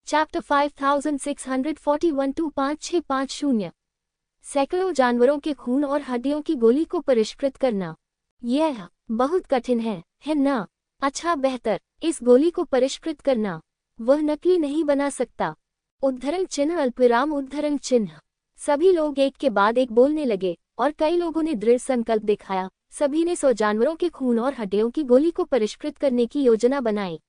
Chapter 5641-2550। सैकड़ों जानवरों के खून और हड्डियों की गोली को परिष्कृत करना, यह बहुत कठिन है ना? अच्छा, बेहतर, इस गोली को परिष्कृत करना वह नकली नहीं बना सकता। उद्धरण चिन्ह अल्पविराम उद्धरण चिन्ह। सभी लोग एक के बाद एक बोलने लगे और कई लोगों ने दृढ़ संकल्प दिखाया। सभी ने 100 जानवरों के खून और हड्डियों की गोली को परिष्कृत करने की योजना बनाई।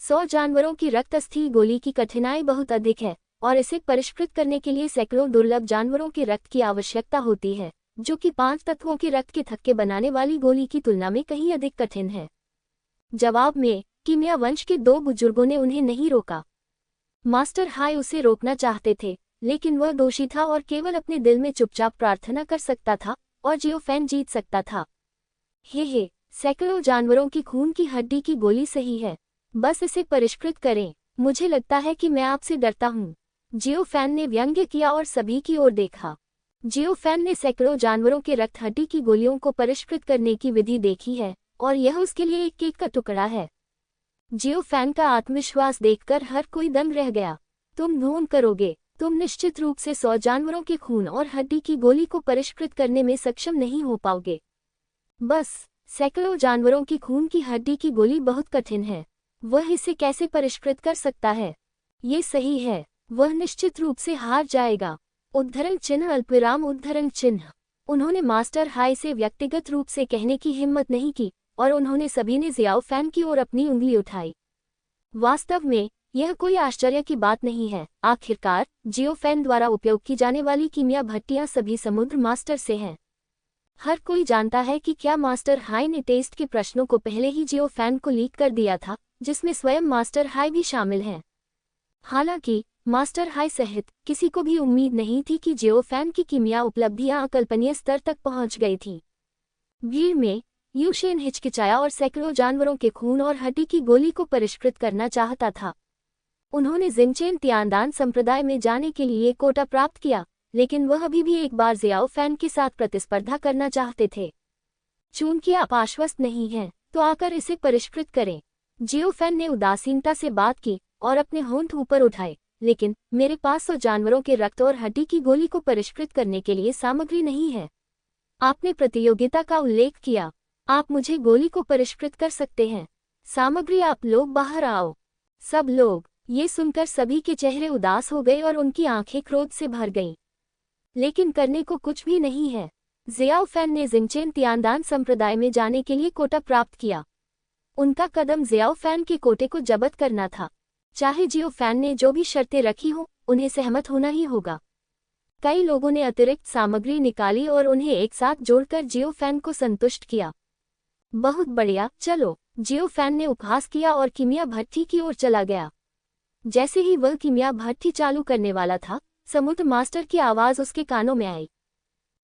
100 जानवरों की रक्तस्थी गोली की कठिनाई बहुत अधिक है और इसे परिष्कृत करने के लिए सैकड़ों दुर्लभ जानवरों के रक्त की आवश्यकता होती है, जो कि 5 तत्वों के रक्त के थक्के बनाने वाली गोली की तुलना में कहीं अधिक कठिन है। जवाब में कीमिया वंश के 2 बुजुर्गों ने उन्हें नहीं रोका। मास्टर हाई उसे रोकना चाहते थे, लेकिन वह दोषी था और केवल अपने दिल में चुपचाप प्रार्थना कर सकता था और जियोफेन जीत सकता था। हे, सैकड़ों जानवरों की खून की हड्डी की गोली सही है, बस इसे परिष्कृत करें। मुझे लगता है कि मैं आपसे डरता हूँ, जियोफेन ने व्यंग्य किया और सभी की ओर देखा। जियोफेन ने सैकड़ों जानवरों के रक्त हड्डी की गोलियों को परिष्कृत करने की विधि देखी है और यह उसके लिए एक केक का टुकड़ा है। जियोफेन का आत्मविश्वास देखकर हर कोई दंग रह गया। तुम ढूंढ करोगे, तुम निश्चित रूप से 100 जानवरों के खून और हड्डी की गोली को परिष्कृत करने में सक्षम नहीं हो पाओगे। बस, सैकड़ों जानवरों की खून की हड्डी की गोली बहुत कठिन है, वह इसे कैसे परिष्कृत कर सकता है? ये सही है, वह निश्चित रूप से हार जाएगा। उद्धरण चिन्ह अल्पविराम उद्धरण चिन्ह। उन्होंने मास्टर हाई से व्यक्तिगत रूप से कहने की हिम्मत नहीं की और उन्होंने सभी ने जियाओफेन की ओर अपनी उंगली उठाई। वास्तव में यह कोई आश्चर्य की बात नहीं है। आखिरकार जियोफेन द्वारा उपयोग की जाने वाली कीमिया भट्टियां सभी समुद्र मास्टर से हैं। हर कोई जानता है कि क्या मास्टर हाई ने टेस्ट के प्रश्नों को पहले ही जियोफेन को लीक कर दिया था, जिसमें स्वयं मास्टर हाई भी शामिल हैं। हालांकि मास्टर हाई सहित किसी को भी उम्मीद नहीं थी कि जियोफेन की कीमिया उपलब्धियां अकल्पनीय स्तर तक पहुंच गई थीं। भीड़ में यूशेन हिचकिचाया और सैकड़ों जानवरों के खून और हड्डी की गोली को परिष्कृत करना चाहता था। उन्होंने जिनचेन तियानदान संप्रदाय में जाने के लिए कोटा प्राप्त किया, लेकिन वह अभी भी एक बार जियाओफेन के साथ प्रतिस्पर्धा करना चाहते थे। चूंकि आप आश्वस्त नहीं हैं, तो आकर इसे परिष्कृत करें। जियोफेन ने उदासीनता से बात की और अपने होंठ ऊपर उठाए, लेकिन मेरे पास 100 जानवरों के रक्त और हड्डी की गोली को परिष्कृत करने के लिए सामग्री नहीं है। आपने प्रतियोगिता का उल्लेख किया, आप मुझे गोली को परिष्कृत कर सकते हैं। सामग्री, आप लोग बाहर आओ। सब लोग। ये सुनकर सभी के चेहरे उदास हो गए और उनकी आंखें क्रोध से भर गईं। लेकिन करने को कुछ भी नहीं है। जियाओफेन ने जिनचेन तियानदान संप्रदाय में जाने के लिए कोटा प्राप्त किया। उनका कदम जियाओफेन के कोटे को जब्त करना था। चाहे जियोफेन ने जो भी शर्तें रखी हों, उन्हें सहमत होना ही होगा। कई लोगों ने अतिरिक्त सामग्री निकाली और उन्हें एक साथ जोड़कर जियोफेन को संतुष्ट किया। बहुत बढ़िया, चलो। जियोफेन ने उपहास किया और कीमिया भट्टी की ओर चला गया। जैसे ही वह कीमिया भट्टी चालू करने वाला था, समुद्र मास्टर की आवाज उसके कानों में आई।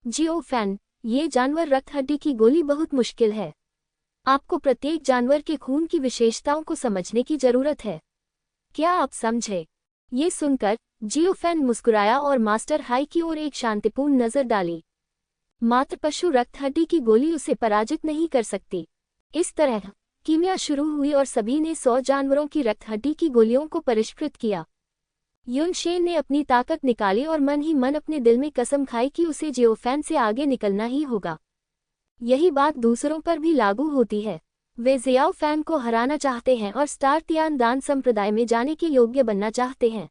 जियोफेन, ये जानवर रक्त हड्डी की गोली बहुत मुश्किल है। आपको प्रत्येक जानवर के खून की विशेषताओं को समझने की जरूरत है। क्या आप समझे? ये सुनकर जियोफेन मुस्कुराया और मास्टर हाई की ओर एक शांतिपूर्ण नजर डाली। मात्र पशु रक्त हड्डी की गोली उसे पराजित नहीं कर सकती। इस तरह कीमिया शुरू हुई और सभी ने 100 जानवरों की रक्त हड्डी की गोलियों को परिष्कृत किया। यूनशेन ने अपनी ताकत निकाली और मन ही मन अपने दिल में कसम खाई कि उसे जियोफेन से आगे निकलना ही होगा। यही बात दूसरों पर भी लागू होती है। वे जियाओफेन को हराना चाहते हैं और स्टार तियानदान संप्रदाय में जाने के योग्य बनना चाहते हैं।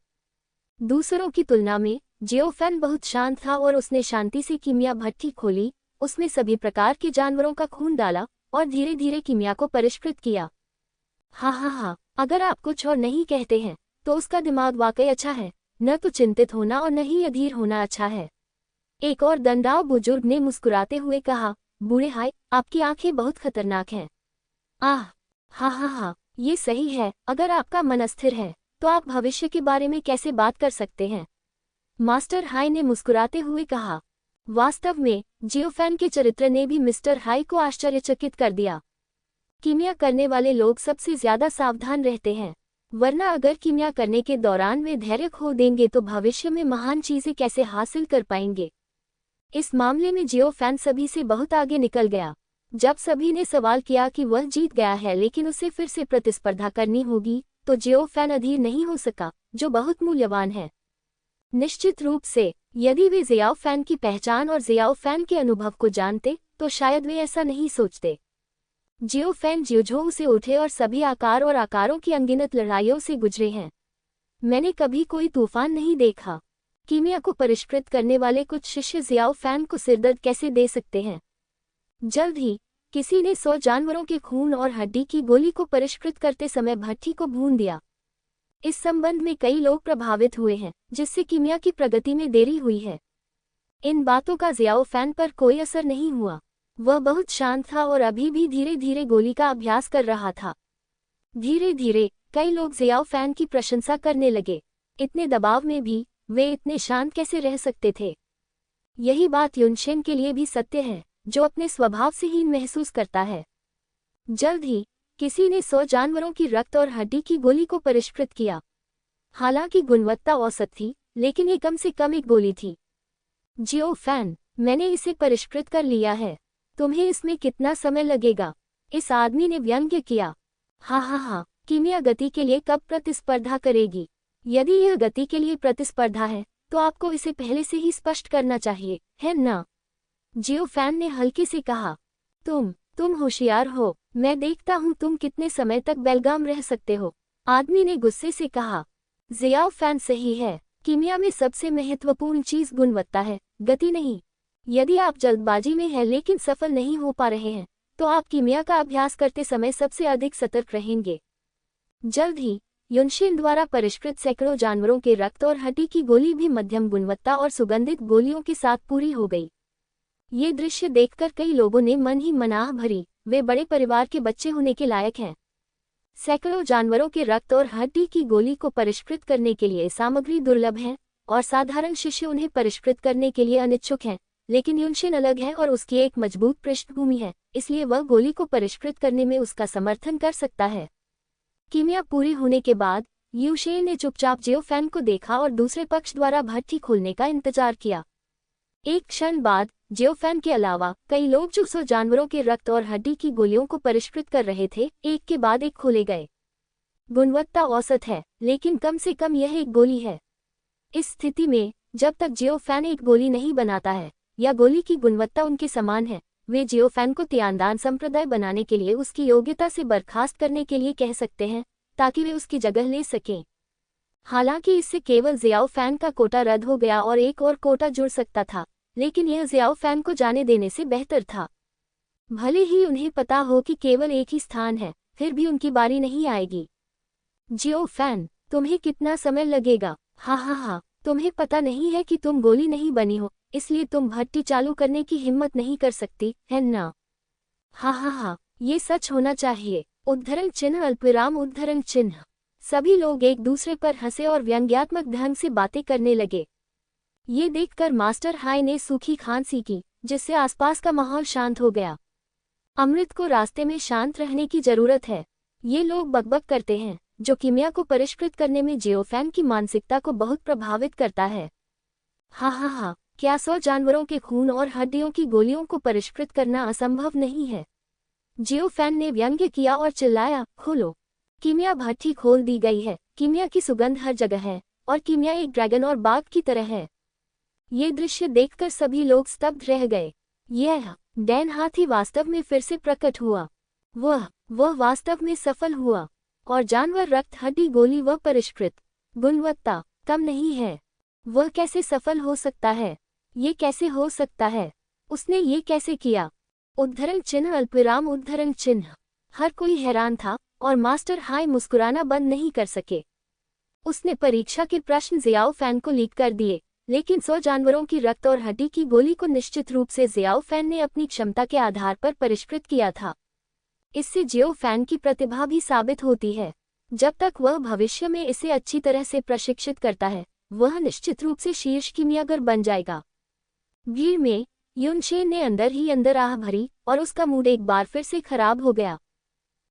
दूसरों की तुलना में जियोफेन बहुत शांत था और उसने शांति से कीमिया भट्टी खोली, उसमें सभी प्रकार के जानवरों का खून डाला और धीरे धीरे कीमिया को परिष्कृत किया। हाँ, अगर आप कुछ और नहीं कहते हैं तो उसका दिमाग वाकई अच्छा है। न तो चिंतित होना और न ही अधीर होना अच्छा है। एक और दंडाव बुजुर्ग ने मुस्कुराते हुए कहा, बूढ़े हाय, आपकी आंखें बहुत खतरनाक हैं। हाँ, ये सही है। अगर आपका मन अस्थिर है तो आप भविष्य के बारे में कैसे बात कर सकते हैं? मास्टर हाई ने मुस्कुराते हुए कहा। वास्तव में जियोफेन के चरित्र ने भी मिस्टर हाई को आश्चर्यचकित कर दिया। कीमिया करने वाले लोग सबसे ज्यादा सावधान रहते हैं, वरना अगर कीमिया करने के दौरान वे धैर्य खो देंगे तो भविष्य में महान चीजें कैसे हासिल कर पाएंगे। इस मामले में जियोफेन सभी से बहुत आगे निकल गया। जब सभी ने सवाल किया कि वह जीत गया है लेकिन उसे फिर से प्रतिस्पर्धा करनी होगी, तो जियो फैन अधीर नहीं हो सका, जो बहुत मूल्यवान है। निश्चित रूप से यदि वे जियाओ फैन की पहचान और जियाओ फैन के अनुभव को जानते तो शायद वे ऐसा नहीं सोचते। जियो फैन जियोझोउ से उठे और सभी आकार और आकारों की अनगिनत लड़ाइयों से गुजरे हैं। मैंने कभी कोई तूफान नहीं देखा। कीमिया को परिष्कृत करने वाले कुछ शिष्य जियाओ फैन को सिरदर्द कैसे दे सकते हैं। जल्द ही किसी ने 100 जानवरों के खून और हड्डी की गोली को परिष्कृत करते समय भट्ठी को भून दिया। इस संबंध में कई लोग प्रभावित हुए हैं, जिससे कीमिया की प्रगति में देरी हुई है। इन बातों का जियाओ फैन पर कोई असर नहीं हुआ। वह बहुत शांत था और अभी भी धीरे धीरे गोली का अभ्यास कर रहा था। धीरे धीरे कई लोग जियाओ फैन की प्रशंसा करने लगे। इतने दबाव में भी वे इतने शांत कैसे रह सकते थे। यही बात युनशेन के लिए भी सत्य है, जो अपने स्वभाव से हीन महसूस करता है। जल्द ही किसी ने 100 जानवरों की रक्त और हड्डी की गोली को परिष्कृत किया। हालांकि गुणवत्ता औसत थी, लेकिन ये कम से कम एक गोली थी। जियो फैन, मैंने इसे परिष्कृत कर लिया है। तुम्हें इसमें कितना समय लगेगा? इस आदमी ने व्यंग्य किया। हाँ, कीमिया गति के लिए कब प्रतिस्पर्धा करेगी? यदि यह गति के लिए प्रतिस्पर्धा है तो आपको इसे पहले से ही स्पष्ट करना चाहिए, है ना? जियो फैन ने हल्के से कहा। तुम होशियार हो। मैं देखता हूँ तुम कितने समय तक बेलगाम रह सकते हो। आदमी ने गुस्से से कहा। जियाओ फैन सही है। कीमिया में सबसे महत्वपूर्ण चीज गुणवत्ता है, गति नहीं। यदि आप जल्दबाजी में हैं लेकिन सफल नहीं हो पा रहे हैं, तो आप कीमिया का अभ्यास करते समय सबसे अधिक सतर्क रहेंगे। जल्द ही युनशेन द्वारा परिष्कृत सैकड़ों जानवरों के रक्त और हड्डी की गोली भी मध्यम गुणवत्ता और सुगंधित गोलियों के साथ पूरी हो गई। ये दृश्य देखकर कई लोगों ने मन ही मनाह भरी, वे बड़े परिवार के बच्चे होने के लायक हैं। सैकड़ों जानवरों के रक्त और हड्डी की गोली को परिष्कृत करने के लिए सामग्री दुर्लभ है और साधारण शिष्य उन्हें परिष्कृत करने के लिए अनिच्छुक हैं। लेकिन युनशेन अलग है और उसकी एक मजबूत पृष्ठभूमि है, इसलिए वह गोली को परिष्कृत करने में उसका समर्थन कर सकता है। कीमिया पूरी होने के बाद युनशेन ने चुपचाप जियो फैन को देखा और दूसरे पक्ष द्वारा भट्ठी खोलने का इंतजार किया। एक क्षण बाद जियो फैन के अलावा कई लोग जो 100 जानवरों के रक्त और हड्डी की गोलियों को परिष्कृत कर रहे थे, एक के बाद एक खोले गए। गुणवत्ता औसत है, लेकिन कम से कम यह एक गोली है। इस स्थिति में जब तक जियो फैन एक गोली नहीं बनाता है या गोली की गुणवत्ता उनके समान है, वे जियो फैन को तियानदान संप्रदाय बनाने के लिए उसकी योग्यता से बर्खास्त करने के लिए कह सकते हैं, ताकि वे उसकी जगह ले सकें। हालांकि इससे केवल जियाओ फैन का कोटा रद्द हो गया और एक और कोटा जुड़ सकता था, लेकिन यह जियाओ फैन को जाने देने से बेहतर था। भले ही उन्हें पता हो कि केवल एक ही स्थान है, फिर भी उनकी बारी नहीं आएगी। जियो फैन, तुम्हें कितना समय लगेगा? हाँ, तुम्हें पता नहीं है कि तुम गोली नहीं बनी हो, इसलिए तुम भट्टी चालू करने की हिम्मत नहीं कर सकती, है ना? हाँ, ये सच होना चाहिए। उद्धरण चिन्ह अल्पविराम उद्धरण चिन्ह। सभी लोग एक दूसरे पर हंसे और व्यंग्यात्मक ढंग से बातें करने लगे। ये देखकर मास्टर हाई ने सूखी खांसी की, जिससे आसपास का माहौल शांत हो गया। अमृत को रास्ते में शांत रहने की जरूरत है। ये लोग बकबक करते हैं, जो कीमिया को परिष्कृत करने में जियो फैन की मानसिकता को बहुत प्रभावित करता है। हाँ, क्या 100 जानवरों के खून और हड्डियों की गोलियों को परिष्कृत करना असंभव नहीं है? जियो फैन ने व्यंग्य किया और चिल्लाया, खोलो। कीमिया भट्ठी खोल दी गई है। कीमिया की सुगंध हर जगह है और कीमिया एक ड्रैगन और बाघ की तरह है। ये दृश्य देखकर सभी लोग स्तब्ध रह गए। यह डैन हाथी वास्तव में फिर से प्रकट हुआ। वह वास्तव में सफल हुआ और जानवर रक्त हड्डी गोली व परिष्कृत गुणवत्ता कम नहीं है। वह कैसे सफल हो सकता है? ये कैसे हो सकता है? उसने ये कैसे किया? उद्धरण चिन्ह अल्पविराम उद्धरण चिन्ह। हर कोई हैरान था और मास्टर हाई मुस्कुराना बंद नहीं कर सके। उसने परीक्षा के प्रश्न जियाओ फैन को लीक कर दिए, लेकिन 100 जानवरों की रक्त और हड्डी की गोली को निश्चित रूप से जियाओ फैन ने अपनी क्षमता के आधार पर परिष्कृत किया था। इससे जियो फैन की प्रतिभा भी साबित होती है। जब तक वह भविष्य में इसे अच्छी तरह से प्रशिक्षित करता है, वह निश्चित रूप से शीर्ष कीमियागर बन जाएगा। भीड़ में युनशेन ने अंदर ही अंदर आह भरी और उसका मूड एक बार फिर से खराब हो गया।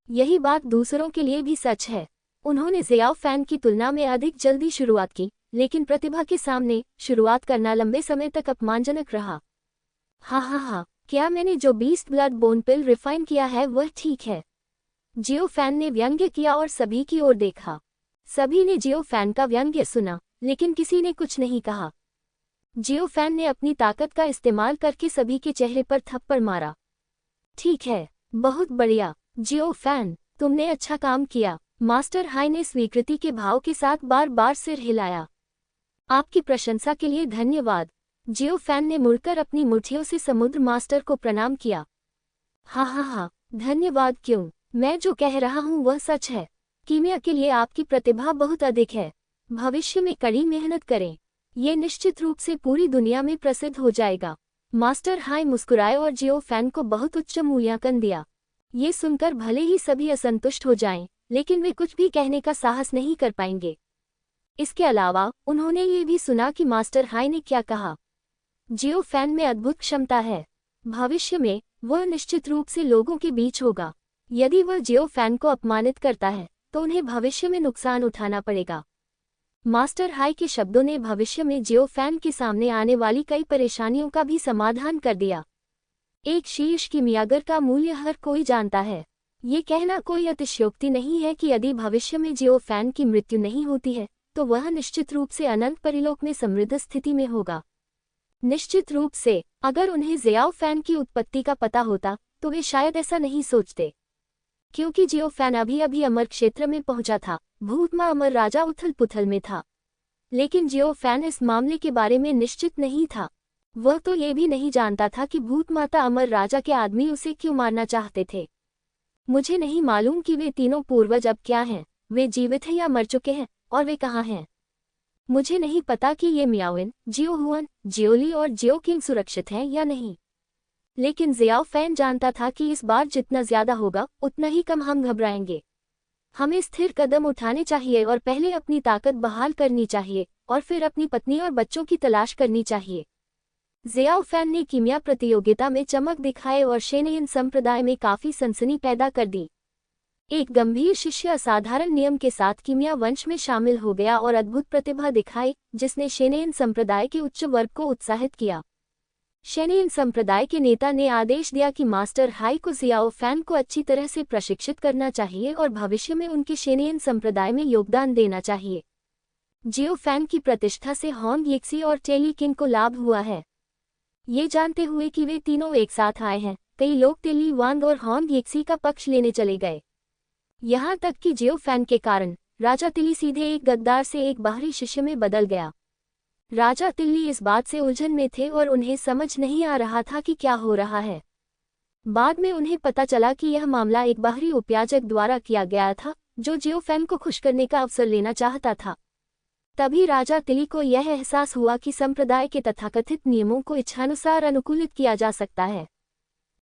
यही बात दूसरों के लिए भी सच है। उन्होंने जियाओ फैन की तुलना में अधिक जल्दी शुरुआत की, लेकिन प्रतिभा के सामने शुरुआत करना लंबे समय तक अपमानजनक रहा। हाँ, क्या मैंने जो बीस्ट ब्लड बोन पिल रिफाइन किया है वह ठीक है? जियो फैन ने व्यंग्य किया और सभी की ओर देखा। सभी ने जियो फैन का व्यंग्य सुना, लेकिन किसी ने कुछ नहीं कहा। जियो फैन ने अपनी ताकत का इस्तेमाल करके सभी के चेहरे पर थप्पड़ मारा। ठीक है, बहुत बढ़िया जियो फैन, तुमने अच्छा काम किया। मास्टर हाई ने स्वीकृति के भाव के साथ बार बार सिर हिलाया। आपकी प्रशंसा के लिए धन्यवाद। जियो फैन ने मुड़कर अपनी मुट्ठियों से समुद्र मास्टर को प्रणाम किया। हाँ, धन्यवाद क्यों, मैं जो कह रहा हूँ वह सच है। कीमिया के लिए आपकी प्रतिभा बहुत अधिक है। भविष्य में कड़ी मेहनत करें, ये निश्चित रूप से पूरी दुनिया में प्रसिद्ध हो जाएगा। मास्टर हाई मुस्कुराए और जियो फैन को बहुत उच्च मूल्यांकन दिया। ये सुनकर भले ही सभी असंतुष्ट हो जाएं, लेकिन वे कुछ भी कहने का साहस नहीं कर पाएंगे। इसके अलावा उन्होंने ये भी सुना कि मास्टर हाई ने क्या कहा। जियो फैन में अद्भुत क्षमता है। भविष्य में वह निश्चित रूप से लोगों के बीच होगा। यदि वह जियो फैन को अपमानित करता है तो उन्हें भविष्य में नुकसान उठाना पड़ेगा। मास्टर हाई के शब्दों ने भविष्य में जियो फैन के सामने आने वाली कई परेशानियों का भी समाधान कर दिया। एक शीर्ष कीमियागर का मूल्य हर कोई जानता है। ये कहना कोई अतिशयोक्ति नहीं है कि यदि भविष्य में जियो फैन की मृत्यु नहीं होती है तो वह निश्चित रूप से अनंत परिलोक में समृद्ध स्थिति में होगा। निश्चित रूप से अगर उन्हें जियो फैन की उत्पत्ति का पता होता तो वे शायद ऐसा नहीं सोचते, क्योंकि जियो फैन अभी अभी अमर क्षेत्र में पहुंचा था। भूतमा अमर राजा उथल पुथल में था, लेकिन जियो फैन इस मामले के बारे में निश्चित नहीं था। वह तो ये भी नहीं जानता था कि भूतमाता अमर राजा के आदमी उसे क्यों मारना चाहते थे। मुझे नहीं मालूम कि वे तीनों पूर्वज अब क्या हैं, वे जीवित हैं या मर चुके हैं, और वे कहाँ हैं। मुझे नहीं पता कि ये मियाओइन, जियो हुआन, जियोली और जियो किंग सुरक्षित हैं या नहीं, लेकिन जियो फैन जानता था कि इस बार जितना ज्यादा होगा उतना ही कम हम घबराएंगे। हमें स्थिर कदम उठाने चाहिए और पहले अपनी ताकत बहाल करनी चाहिए और फिर अपनी पत्नी और बच्चों की तलाश करनी चाहिए। जियो फैन ने कीमिया प्रतियोगिता में चमक दिखाए और शेनेयन संप्रदाय में काफी सनसनी पैदा कर दी। एक गंभीर शिष्य असाधारण नियम के साथ कीमिया वंश में शामिल हो गया और अद्भुत प्रतिभा दिखाई, जिसने शेनेयन संप्रदाय के उच्च वर्ग को उत्साहित किया। शेनेयन संप्रदाय के नेता ने आदेश दिया कि मास्टर हाई को जियो फैन को अच्छी तरह से प्रशिक्षित करना चाहिए और भविष्य में उनके शेनेयन संप्रदाय में योगदान देना चाहिए। जियो फैन की प्रतिष्ठा से होंग यिक्सी और टेली किंग को लाभ हुआ है। ये जानते हुए कि वे तीनों एक साथ आए हैं, कई लोग टेली वांग और होंग यिक्सी का पक्ष लेने चले गए। यहाँ तक कि जियो फैन के कारण राजा तिली सीधे एक गद्दार से एक बाहरी शिष्य में बदल गया। राजा तिल्ली इस बात से उलझन में थे और उन्हें समझ नहीं आ रहा था कि क्या हो रहा है। बाद में उन्हें पता चला कि यह मामला एक बाहरी उपयाजक द्वारा किया गया था, जो जियो फैन को खुश करने का अवसर लेना चाहता था। तभी राजा तिली को यह एहसास हुआ कि संप्रदाय के तथाकथित नियमों को इच्छानुसार अनुकूलित किया जा सकता है।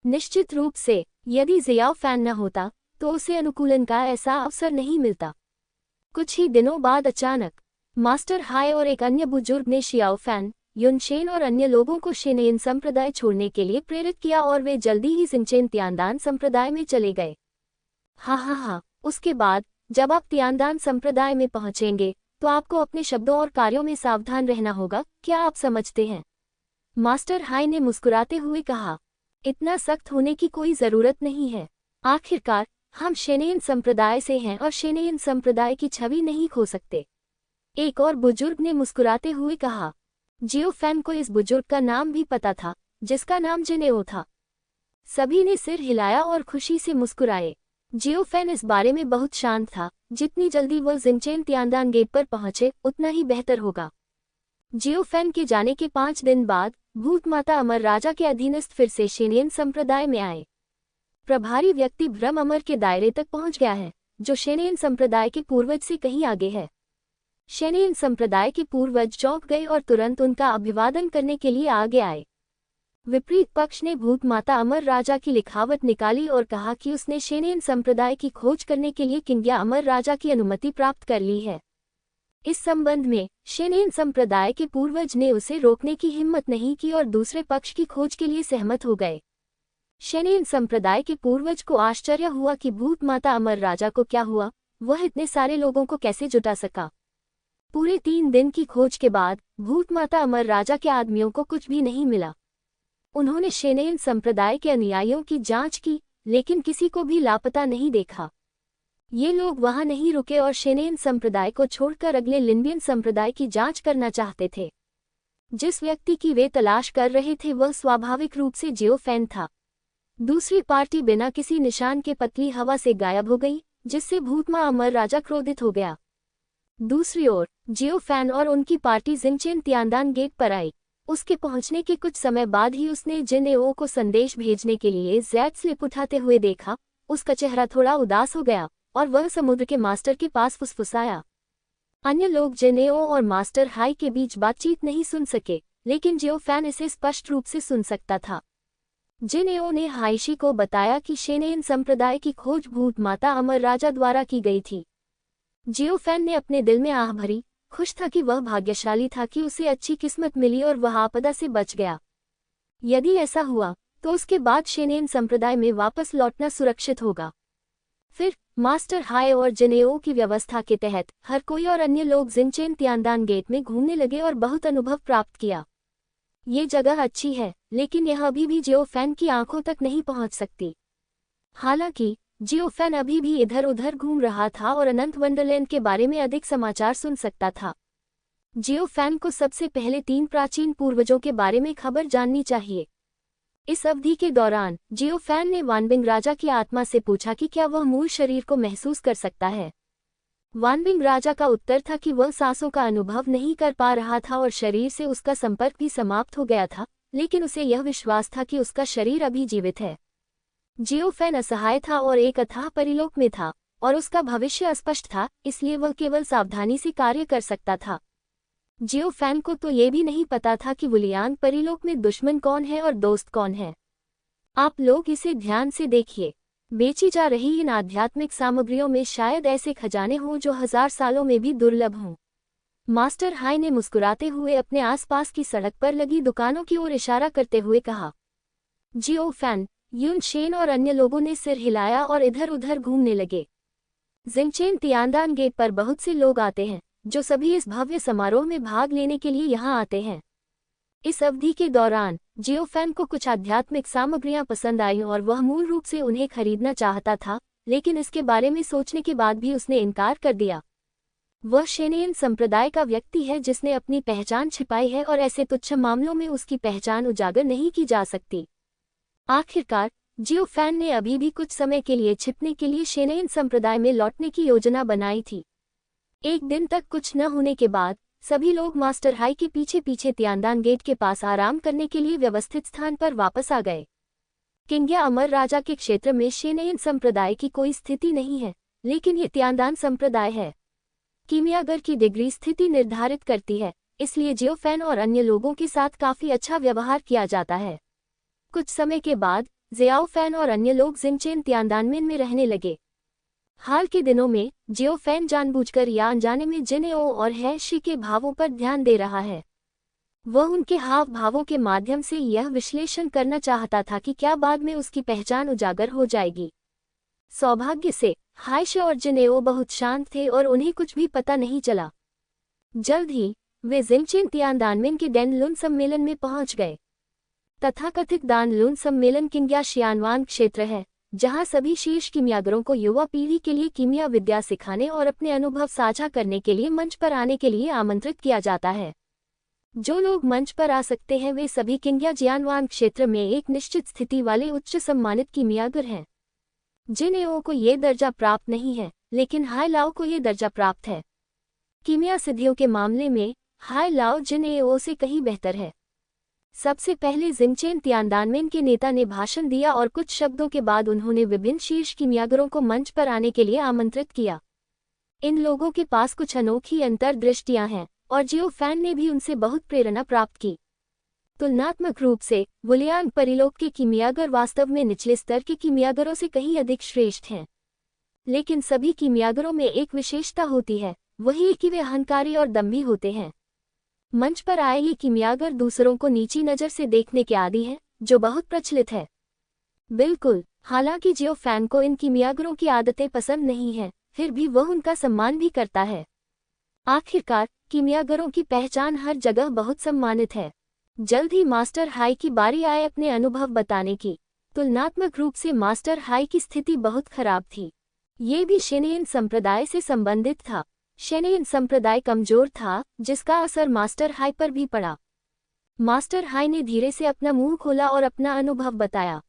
निश्चित रूप से यदि जियो फैन न होता तो उसे अनुकूलन का ऐसा अवसर नहीं मिलता। कुछ ही दिनों बाद अचानक मास्टर हाई और एक अन्य बुजुर्ग ने शियाओ फैन, युनशेन और अन्य लोगों को शेनेयन संप्रदाय छोड़ने के लिए प्रेरित किया और वे जल्दी ही जिंगचेन तियानदान संप्रदाय में चले गए। हाँ, उसके बाद जब आप तियानदान संप्रदाय में पहुंचेंगे तो आपको अपने शब्दों और कार्यों में सावधान रहना होगा, क्या आप समझते हैं? मास्टर हाई ने मुस्कुराते हुए कहा, इतना सख्त होने की कोई जरूरत नहीं है। आखिरकार हम शेनेयन संप्रदाय से हैं और शेनेयन संप्रदाय की छवि नहीं खो सकते। एक और बुजुर्ग ने मुस्कुराते हुए कहा। जियो फैन को इस बुजुर्ग का नाम भी पता था, जिसका नाम जिनेओ था। सभी ने सिर हिलाया और खुशी से मुस्कुराए। जियो फैन इस बारे में बहुत शांत था, जितनी जल्दी वह जिंगचेन तियानदान गेट पर पहुंचे उतना ही बेहतर होगा। जियो फैन के जाने के 5 दिन बाद भूतमाता अमर राजा के अधीनस्थ फिर से शेनेयन संप्रदाय में आए। प्रभारी व्यक्ति भ्रम अमर के दायरे तक पहुंच गया है, जो शेनेयन संप्रदाय के पूर्वज से कहीं आगे है। शेनेयन संप्रदाय के पूर्वज चौंक गए और तुरंत उनका अभिवादन करने के लिए आगे आए। विपरीत पक्ष ने भूतमाता अमर राजा की लिखावट निकाली और कहा कि उसने शेनेयन संप्रदाय की खोज करने के लिए किंग्या अमर राजा की अनुमति प्राप्त कर ली है। इस संबंध में शेनेयन संप्रदाय के पूर्वज ने उसे रोकने की हिम्मत नहीं की और दूसरे पक्ष की खोज के लिए सहमत हो गए। शेनेयन संप्रदाय के पूर्वज को आश्चर्य हुआ कि भूतमाता अमर राजा को क्या हुआ, वह इतने सारे लोगों को कैसे जुटा सका। पूरे 3 दिन की खोज के बाद भूतमाता अमर राजा के आदमियों को कुछ भी नहीं मिला। उन्होंने शेनेयन संप्रदाय के अनुयायियों की जांच की, लेकिन किसी को भी लापता नहीं देखा। ये लोग वहां नहीं रुके और शेनेन संप्रदाय को छोड़कर अगले लिनबियन संप्रदाय की जांच करना चाहते थे। जिस व्यक्ति की वे तलाश कर रहे थे वह स्वाभाविक रूप से जियो फैन था। दूसरी पार्टी बिना किसी निशान के पतली हवा से गायब हो गई, जिससे भूतमा अमर राजा क्रोधित हो गया। दूसरी ओर जियो फैन और उनकी पार्टी जिंगचेन तियानदान गेट पर आई। उसके पहुंचने के कुछ समय बाद ही उसने जिनएओ को संदेश भेजने के लिए ज़ैड स्लिप उठाते हुए देखा। उसका चेहरा थोड़ा उदास हो गया और वह समुद्र के मास्टर के पास फुसफुसाया। अन्य लोग जिनएओ और मास्टर हाई के बीच बातचीत नहीं सुन सके, लेकिन जियो फैन इसे स्पष्ट रूप से सुन सकता था। जिनएओ ने हाइशी को बताया कि शेनेन संप्रदाय की खोज भूत माता अमर राजा द्वारा की गई थी। जियो फैन ने अपने दिल में आह भरी, खुश था कि वह भाग्यशाली था कि उसे अच्छी किस्मत मिली और वह आपदा से बच गया। यदि ऐसा हुआ तो उसके बाद शेनेन संप्रदाय में वापस लौटना सुरक्षित होगा। फिर मास्टर हाई और जिनएओ की व्यवस्था के तहत हर कोई और अन्य लोग जिंगचेन तियानदान गेट में घूमने लगे और बहुत अनुभव प्राप्त किया। ये जगह अच्छी है, लेकिन यह अभी भी जियो फैन की आंखों तक नहीं पहुंच सकती। हालांकि जियो फैन अभी भी इधर उधर घूम रहा था और अनंत वंडरलैंड के बारे में अधिक समाचार सुन सकता था। जियो फैन को सबसे पहले 3 प्राचीन पूर्वजों के बारे में खबर जाननी चाहिए। इस अवधि के दौरान जियो फैन ने वानबिंग राजा की आत्मा से पूछा कि क्या वह मूल शरीर को महसूस कर सकता है। वानबिंग राजा का उत्तर था कि वह सांसों का अनुभव नहीं कर पा रहा था और शरीर से उसका संपर्क भी समाप्त हो गया था, लेकिन उसे यह विश्वास था कि उसका शरीर अभी जीवित है। जियो फैन असहाय था और एक अथाह परिलोक में था, और उसका भविष्य अस्पष्ट था, इसलिए वह केवल सावधानी से कार्य कर सकता था। जियो फैन को तो ये भी नहीं पता था कि वुलियांग परिलोक में दुश्मन कौन है और दोस्त कौन है। आप लोग इसे ध्यान से देखिए। बेची जा रही इन आध्यात्मिक सामग्रियों में शायद ऐसे खजाने हों जो 1000 सालों में भी दुर्लभ हों। मास्टर हाई ने मुस्कुराते हुए अपने आसपास की सड़क पर लगी दुकानों की ओर इशारा करते हुए कहा। जियो फैन, यून शेन और अन्य लोगों ने सिर हिलाया और इधर उधर घूमने लगे। जिंगचेन तियानदान गेट पर बहुत से लोग आते हैं, जो सभी इस भव्य समारोह में भाग लेने के लिए यहाँ आते हैं। इस अवधि के दौरान जियो फैन को कुछ आध्यात्मिक सामग्रियां पसंद आईं और वह मूल रूप से उन्हें खरीदना चाहता था, लेकिन इसके बारे में सोचने के बाद भी उसने इनकार कर दिया। वह शेनेन संप्रदाय का व्यक्ति है जिसने अपनी पहचान छिपाई है और ऐसे तुच्छ मामलों में उसकी पहचान उजागर नहीं की जा सकती। आखिरकार जियो फैन ने अभी भी कुछ समय के लिए छिपने के लिए शेनेन संप्रदाय में लौटने की योजना बनाई थी। एक दिन तक कुछ न होने के बाद सभी लोग मास्टर हाई के पीछे पीछे तियानदान गेट के पास आराम करने के लिए व्यवस्थित स्थान पर वापस आ गए। किंग्या अमर राजा के क्षेत्र में शेनेन संप्रदाय की कोई स्थिति नहीं है, लेकिन ये तियानदान संप्रदाय है। कीमियागर की डिग्री स्थिति निर्धारित करती है, इसलिए जियो फैन और अन्य लोगों के साथ काफी अच्छा व्यवहार किया जाता है। कुछ समय के बाद जियाओ फैन और अन्य लोग जिंगचेन तियानदानमेन में रहने लगे। हाल के दिनों में जियो फैन जानबूझकर या अनजाने में जिनएओ और हैशी के भावों पर ध्यान दे रहा है। वह उनके हाव भावों के माध्यम से यह विश्लेषण करना चाहता था कि क्या बाद में उसकी पहचान उजागर हो जाएगी। सौभाग्य से हाइश और जिनएओ बहुत शांत थे और उन्हें कुछ भी पता नहीं चला। जल्द ही वे जिंगचेन तियानदानमेन के डैनलुन सम्मेलन में पहुंच गए। तथाकथित दानलुन सम्मेलन किंग्या शियानवान क्षेत्र है, जहां सभी शीर्ष कीमियागरों को युवा पीढ़ी के लिए कीमिया विद्या सिखाने और अपने अनुभव साझा करने के लिए मंच पर आने के लिए आमंत्रित किया जाता है। जो लोग मंच पर आ सकते हैं वे सभी किंग्या जियानवान क्षेत्र में एक निश्चित स्थिति वाले उच्च सम्मानित कीमियागर हैं। जिनएओ को ये दर्जा प्राप्त नहीं है, लेकिन हाई लाओ को ये दर्जा प्राप्त है। कीमिया सिद्धियों के मामले में हाई लाओ जिनएओ से कहीं बेहतर है। सबसे पहले जिंगचेन तियानदानमेन के नेता ने भाषण दिया और कुछ शब्दों के बाद उन्होंने विभिन्न शीर्ष कीमियागरों को मंच पर आने के लिए आमंत्रित किया। इन लोगों के पास कुछ अनोखी अंतर्दृष्टियां हैं और जियो फैन ने भी उनसे बहुत प्रेरणा प्राप्त की। तुलनात्मक रूप से वुलियांग परिलोक के कीमियागर वास्तव में निचले स्तर के कीमियागरों से कहीं अधिक श्रेष्ठ हैं। लेकिन सभी कीमियागरों में एक विशेषता होती है, वही कि वे अहंकारी और दम्भी होते हैं। मंच पर आए ये कीमियागर दूसरों को नीची नज़र से देखने के आदी हैं, जो बहुत प्रचलित है। बिल्कुल, हालांकि जियो फैन को इन कीमियागरों की आदतें पसंद नहीं हैं, फिर भी वह उनका सम्मान भी करता है। आखिरकार कीमियागरों की पहचान हर जगह बहुत सम्मानित है। जल्द ही मास्टर हाई की बारी आए अपने अनुभव बताने की। तुलनात्मक रूप से मास्टर हाई की स्थिति बहुत खराब थी। ये भी शेनियन संप्रदाय से संबंधित था। शेनियन संप्रदाय कमजोर था, जिसका असर मास्टर हाई पर भी पड़ा। मास्टर हाई ने धीरे से अपना मुंह खोला और अपना अनुभव बताया।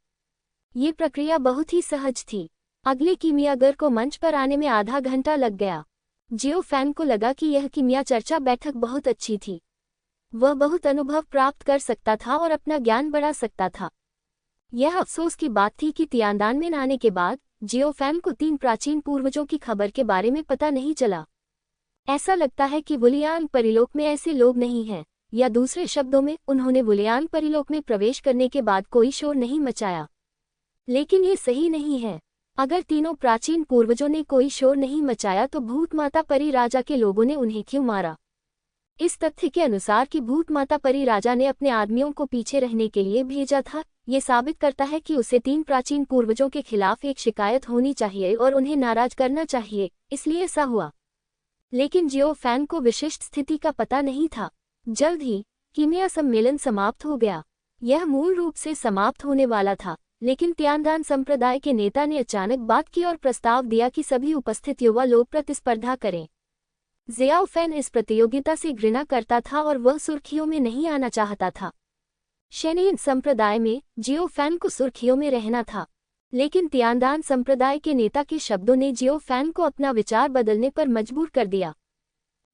ये प्रक्रिया बहुत ही सहज थी। अगले कीमियागर को मंच पर आने में आधा घंटा लग गया। जियो फैन को लगा कि यह कीमिया चर्चा बैठक बहुत अच्छी थी। वह बहुत अनुभव प्राप्त कर सकता था और अपना ज्ञान बढ़ा सकता था। यह अफसोस की बात थी कि तियानदानमेन आने के बाद जियो फैन को 3 प्राचीन पूर्वजों की खबर के बारे में पता नहीं चला। ऐसा लगता है कि वुलियान परिलोक में ऐसे लोग नहीं हैं, या दूसरे शब्दों में उन्होंने वुलियान परिलोक में प्रवेश करने के बाद कोई शोर नहीं मचाया। लेकिन ये सही नहीं है। अगर तीनों प्राचीन पूर्वजों ने कोई शोर नहीं मचाया तो भूत माता परी राजा के लोगों ने उन्हें क्यों मारा? इस तथ्य के अनुसार कि भूत माता परी राजा ने अपने आदमियों को पीछे रहने के लिए भेजा था, ये साबित करता है कि उसे 3 प्राचीन पूर्वजों के खिलाफ एक शिकायत होनी चाहिए और उन्हें नाराज करना चाहिए, इसलिए ऐसा हुआ। लेकिन जियो फैन को विशिष्ट स्थिति का पता नहीं था। जल्द ही कीमिया सम्मेलन समाप्त हो गया। यह मूल रूप से समाप्त होने वाला था, लेकिन तियानदान संप्रदाय के नेता ने अचानक बात की और प्रस्ताव दिया कि सभी उपस्थित युवा लोग प्रतिस्पर्धा करें। जियाओ फैन इस प्रतियोगिता से घृणा करता था और वह सुर्खियों में नहीं आना चाहता था। शेनियन संप्रदाय में जियो फैन को सुर्खियों में रहना था, लेकिन तियानदान संप्रदाय के नेता के शब्दों ने जियो फैन को अपना विचार बदलने पर मजबूर कर दिया।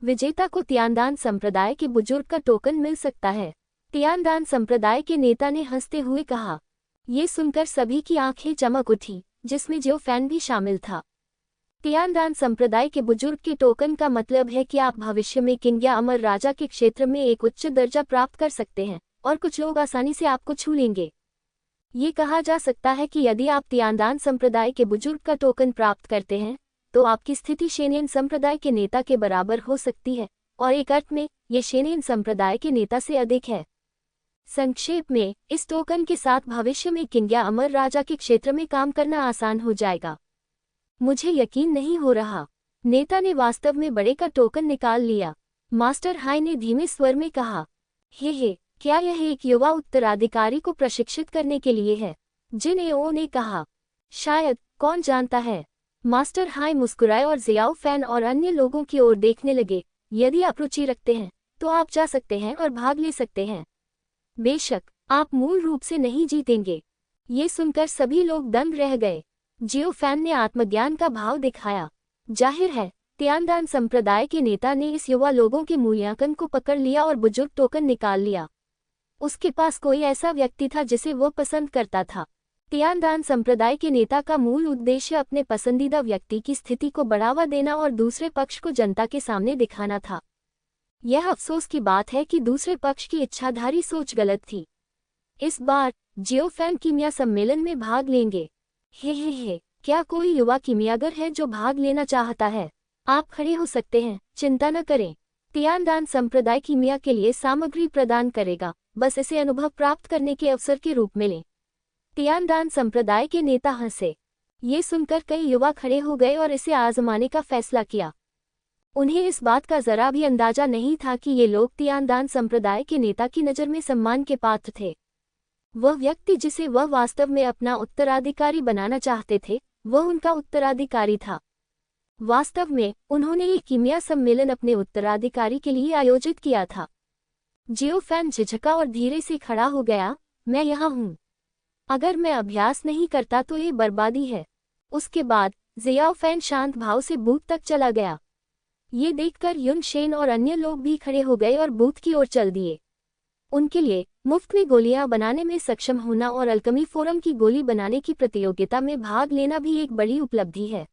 विजेता को तियानदान संप्रदाय के बुजुर्ग का टोकन मिल सकता है, तियानदान संप्रदाय के नेता ने हंसते हुए कहा। ये सुनकर सभी की आंखें चमक उठी, जिसमें जियो फैन भी शामिल था। तियानदान संप्रदाय के बुजुर्ग के टोकन का मतलब है कि आप भविष्य में किंग या अमर राजा के क्षेत्र में एक उच्च दर्जा प्राप्त कर सकते हैं और कुछ लोग आसानी से आपको छू लेंगे। ये कहा जा सकता है कि यदि आप तियानदान संप्रदाय के बुजुर्ग का टोकन प्राप्त करते हैं तो आपकी स्थिति शेनियन संप्रदाय के नेता के बराबर हो सकती है, और एक अर्थ में ये शेनियन संप्रदाय के नेता से अधिक है। संक्षेप में, इस टोकन के साथ भविष्य में किंग या अमर राजा के क्षेत्र में काम करना आसान हो जाएगा। मुझे यकीन नहीं हो रहा। नेता ने वास्तव में बड़े का टोकन निकाल लिया। मास्टर हाई ने धीमे स्वर में कहा, हे, क्या यह एक युवा उत्तराधिकारी को प्रशिक्षित करने के लिए है? जिन एओ ने कहा, शायद, कौन जानता है। मास्टर हाई मुस्कुराए और जियाओ फैन और अन्य लोगों की ओर देखने लगे। यदि आप रुचि रखते हैं तो आप जा सकते हैं और भाग ले सकते हैं। बेशक, आप मूल रूप से नहीं जीतेंगे। ये सुनकर सभी लोग दंग रह गए। जियो फैन ने आत्मज्ञान का भाव दिखाया। जाहिर है, तियानदान संप्रदाय के नेता ने इस युवा लोगों के मूल्यांकन को पकड़ लिया और बुजुर्ग टोकन निकाल लिया। उसके पास कोई ऐसा व्यक्ति था जिसे वह पसंद करता था। तियानदान संप्रदाय के नेता का मूल उद्देश्य अपने पसंदीदा व्यक्ति की स्थिति को बढ़ावा देना और दूसरे पक्ष को जनता के सामने दिखाना था। यह अफसोस की बात है कि दूसरे पक्ष की इच्छाधारी सोच गलत थी। इस बार जियो फैन कीमिया सम्मेलन में भाग लेंगे। हे, क्या कोई युवा कीमियागर है जो भाग लेना चाहता है? आप खड़े हो सकते हैं, चिंता न करें। तियानदान संप्रदाय कीमिया के लिए सामग्री प्रदान करेगा, बस इसे अनुभव प्राप्त करने के अवसर के रूप में लें। तियानदान संप्रदाय के नेता हंसे। ये सुनकर कई युवा खड़े हो गए और इसे आजमाने का फैसला किया। उन्हें इस बात का जरा भी अंदाजा नहीं था कि ये लोग तियानदान संप्रदाय के नेता की नज़र में सम्मान के पात्र थे। वह व्यक्ति जिसे वह वास्तव में अपना उत्तराधिकारी बनाना चाहते थे, वह उनका उत्तराधिकारी था। वास्तव में उन्होंने ये कीमिया सम्मेलन अपने उत्तराधिकारी के लिए आयोजित किया था। जियो फैन झिझका और धीरे से खड़ा हो गया। मैं यहाँ हूँ। अगर मैं अभ्यास नहीं करता तो ये बर्बादी है। उसके बाद जियाओ फैन शांत भाव से बूथ तक चला गया। ये देखकर युन शेन और अन्य लोग भी खड़े हो गए और बूथ की ओर चल दिए। उनके लिए मुफ्त में गोलियां बनाने में सक्षम होना और अल्कमी फोरम की गोली बनाने की प्रतियोगिता में भाग लेना भी एक बड़ी उपलब्धि है।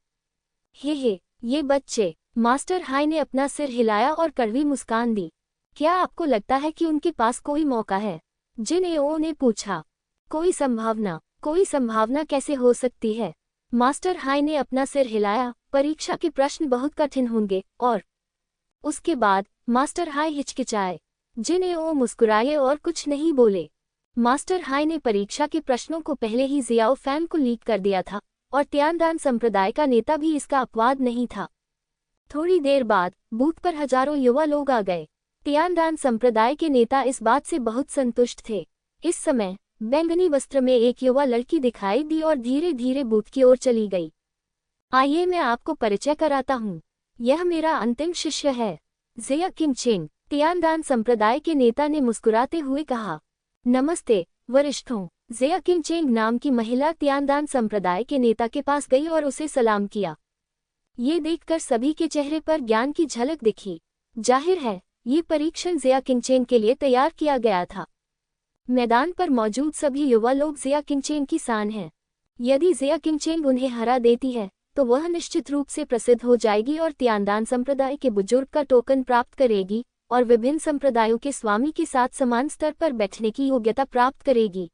हे, ये बच्चे। मास्टर हाई ने अपना सिर हिलाया और कड़वी मुस्कान दी। क्या आपको लगता है कि उनके पास कोई मौका है? जिन एओ ने पूछा। कोई संभावना कैसे हो सकती है? मास्टर हाई ने अपना सिर हिलाया। परीक्षा के प्रश्न बहुत कठिन होंगे। और उसके बाद मास्टर हाई हिचकिचाए। जिन एओ मुस्कुराए और कुछ नहीं बोले। मास्टर हाई ने परीक्षा के प्रश्नों को पहले ही जियाओ फैन को लीक कर दिया था और तियानदान संप्रदाय का नेता भी इसका अपवाद नहीं था। थोड़ी देर बाद बूथ पर हजारों युवा लोग आ गए। तियानदान संप्रदाय के नेता इस बात से बहुत संतुष्ट थे। इस समय बैंगनी वस्त्र में एक युवा लड़की दिखाई दी और धीरे धीरे बूथ की ओर चली गई। आइए मैं आपको परिचय कराता हूँ। यह मेरा अंतिम शिष्य है, ज़िया किंगचेन। तियानदान संप्रदाय के नेता ने मुस्कुराते हुए कहा। नमस्ते वरिष्ठों। ज़िया किंगचेन नाम की महिला तियानदान संप्रदाय के नेता के पास गई और उसे सलाम किया। ये देखकर सभी के चेहरे पर ज्ञान की झलक दिखी। जाहिर है, ये परीक्षण ज़िया किंगचेन के लिए तैयार किया गया था। मैदान पर मौजूद सभी युवा लोग ज़िया किंगचेन की शान हैं। यदि ज़िया किंगचेन उन्हें हरा देती है तो वह निश्चित रूप से प्रसिद्ध हो जाएगी और तियानदान संप्रदाय के बुजुर्ग का टोकन प्राप्त करेगी और विभिन्न संप्रदायों के स्वामी के साथ समान स्तर पर बैठने की योग्यता प्राप्त करेगी।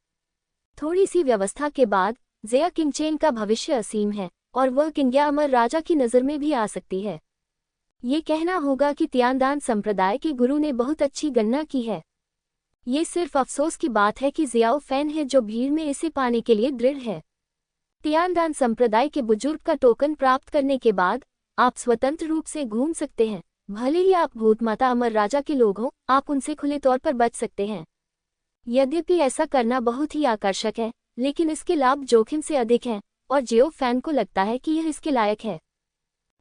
थोड़ी सी व्यवस्था के बाद ज़िया किंगचेन का भविष्य असीम है और वह किंग या अमर राजा की नज़र में भी आ सकती है। ये कहना होगा कि तियानदान संप्रदाय के गुरु ने बहुत अच्छी गणना की है। ये सिर्फ अफसोस की बात है कि ज़ियाओ फैन है जो भीड़ में इसे पाने के लिए दृढ़ है। तियानदान संप्रदाय के बुजुर्ग का टोकन प्राप्त करने के बाद आप स्वतंत्र रूप से घूम सकते हैं। भले ही आप भूत माता अमर राजा के लोग हों, आप उनसे खुले तौर पर बच सकते हैं। यद्यपि ऐसा करना बहुत ही आकर्षक है, लेकिन इसके लाभ जोखिम से अधिक हैं और जियो फैन को लगता है कि यह इसके लायक है।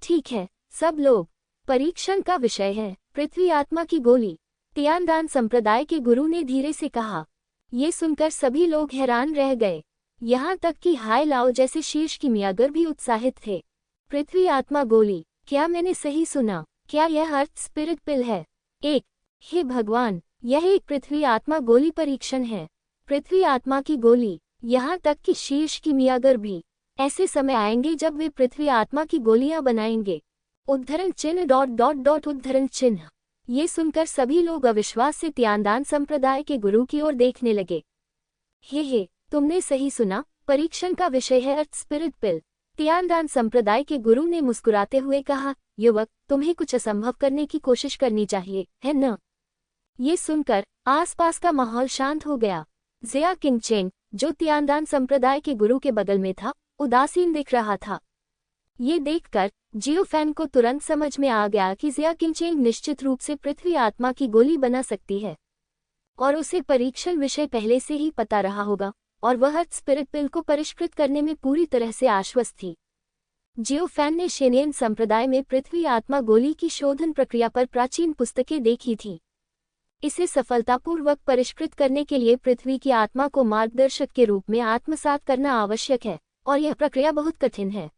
ठीक है सब लोग, परीक्षण का विषय है पृथ्वी आत्मा की गोली। तियानदान संप्रदाय के गुरु ने धीरे से कहा। ये सुनकर सभी लोग हैरान रह गए, यहाँ तक कि हाय लाओ जैसे शीर्ष कीमियागर भी उत्साहित थे। पृथ्वी आत्मा गोली, क्या मैंने सही सुना? क्या यह अर्थ स्पिरिट पिल है? हे भगवान, यह एक पृथ्वी आत्मा गोली परीक्षण है। पृथ्वी आत्मा की गोली, यहाँ तक कि शीर्ष कीमियागर भी। ऐसे समय आएंगे जब वे पृथ्वी आत्मा की गोलियां बनाएंगे। उद्धरण चिन्ह ... उद्धरण चिन्ह। ये सुनकर सभी लोग अविश्वास से तियानदान संप्रदाय के गुरु की ओर देखने लगे। हे तुमने सही सुना, परीक्षण का विषय है अर्थ स्पिरिट पिल। तियानदान संप्रदाय के गुरु ने मुस्कुराते हुए कहा, युवक, तुम्हें कुछ असंभव करने की कोशिश करनी चाहिए, है न? ये सुनकर आसपास का माहौल शांत हो गया। ज़िया किंगचेन, जो तियानदान संप्रदाय के गुरु के बगल में था, उदासीन दिख रहा था। ये देखकर जियो फैन को तुरंत समझ में आ गया कि ज़िया किंगचेन निश्चित रूप से पृथ्वी आत्मा की गोली बना सकती है और उसे परीक्षण विषय पहले से ही पता रहा होगा और वह अर्थ स्पिरिट पिल को परिष्कृत करने में पूरी तरह से आश्वस्त थी। जियो फैन ने शेनियन संप्रदाय में पृथ्वी आत्मा गोली की शोधन प्रक्रिया पर प्राचीन पुस्तकें देखी थीं। इसे सफलतापूर्वक परिष्कृत करने के लिए पृथ्वी की आत्मा को मार्गदर्शक के रूप में आत्मसात करना आवश्यक है और यह प्रक्रिया बहुत कठिन है।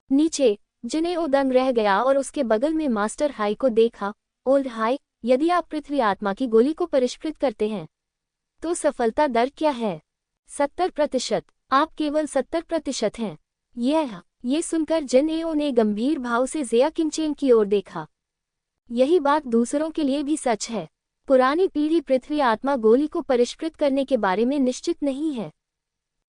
नीचे जिन्हें ओ दंग रह गया और उसके बगल में मास्टर हाई को देखा। ओल्ड हाई, यदि आप पृथ्वी आत्मा की गोली को परिष्कृत करते हैं तो सफलता दर क्या है? 70%। आप केवल 70% हैं। ये सुनकर जिन-एओ ने गंभीर भाव से ज़िया किंगचेन की ओर देखा। यही बात दूसरों के लिए भी सच है। पुरानी पीढ़ी पृथ्वी आत्मा गोली को परिष्कृत करने के बारे में निश्चित नहीं है।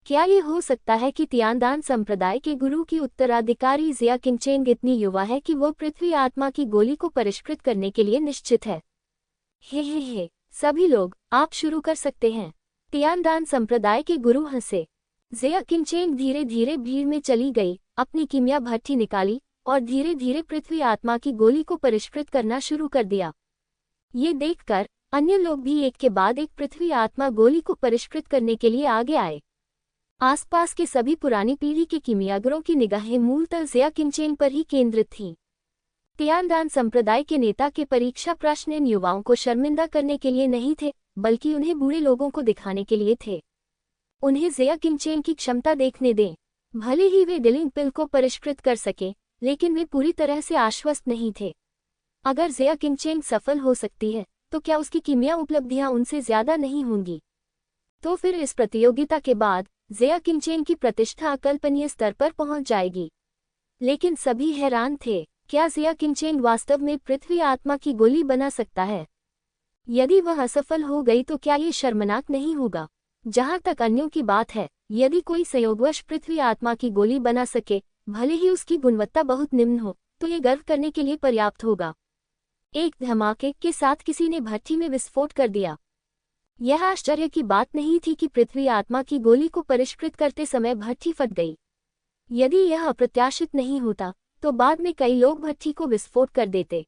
क्या ये हो सकता है कि तियानदान संप्रदाय के गुरु की उत्तराधिकारी ज़िया किंगचेन इतनी युवा है कि वो पृथ्वी आत्मा की गोली को परिष्कृत करने के लिए निश्चित है? हे सभी लोग, आप शुरू कर सकते हैं। तियानदान संप्रदाय के गुरु हंसे। ज़िया किंगचेन धीरे धीरे भीड़ में चली गई, अपनी कीमिया भट्ठी निकाली और धीरे धीरे पृथ्वी आत्मा की गोली को परिष्कृत करना शुरू कर दिया। ये देखकर अन्य लोग भी एक के बाद एक पृथ्वी आत्मा गोली को परिष्कृत करने के लिए आगे आए। आसपास के सभी पुरानी पीढ़ी के कीमियागरों की निगाहें मूलतः ज़िया किंगचेन पर ही केंद्रित थीं। तियानदान संप्रदाय के नेता के परीक्षा प्रश्न इन युवाओं को शर्मिंदा करने के लिए नहीं थे, बल्कि उन्हें बूढ़े लोगों को दिखाने के लिए थे। उन्हें ज़िया किंगचेन की क्षमता देखने दें। भले ही वे डिलिंग पिल को परिष्कृत कर सके, लेकिन वे पूरी तरह से आश्वस्त नहीं थे। अगर ज़िया किंगचेन सफल हो सकती है, तो क्या उसकी कीमिया उपलब्धियां उनसे ज्यादा नहीं होंगी? तो फिर इस प्रतियोगिता के बाद ज़िया किंगचेन की प्रतिष्ठा अकल्पनीय स्तर पर पहुंच जाएगी। लेकिन सभी हैरान थे, क्या ज़िया किंगचेन वास्तव में पृथ्वी आत्मा की गोली बना सकता है? यदि वह असफल हो गई तो क्या ये शर्मनाक नहीं होगा? जहां तक अन्यों की बात है, यदि कोई संयोगवश पृथ्वी आत्मा की गोली बना सके, भले ही उसकी गुणवत्ता बहुत निम्न हो, तो ये गर्व करने के लिए पर्याप्त होगा। एक धमाके के साथ किसी ने भट्ठी में विस्फोट कर दिया। यह आश्चर्य की बात नहीं थी कि पृथ्वी आत्मा की गोली को परिष्कृत करते समय भट्ठी फट गई। यदि यह अप्रत्याशित नहीं होता, तो बाद में कई लोग भट्ठी को विस्फोट कर देते।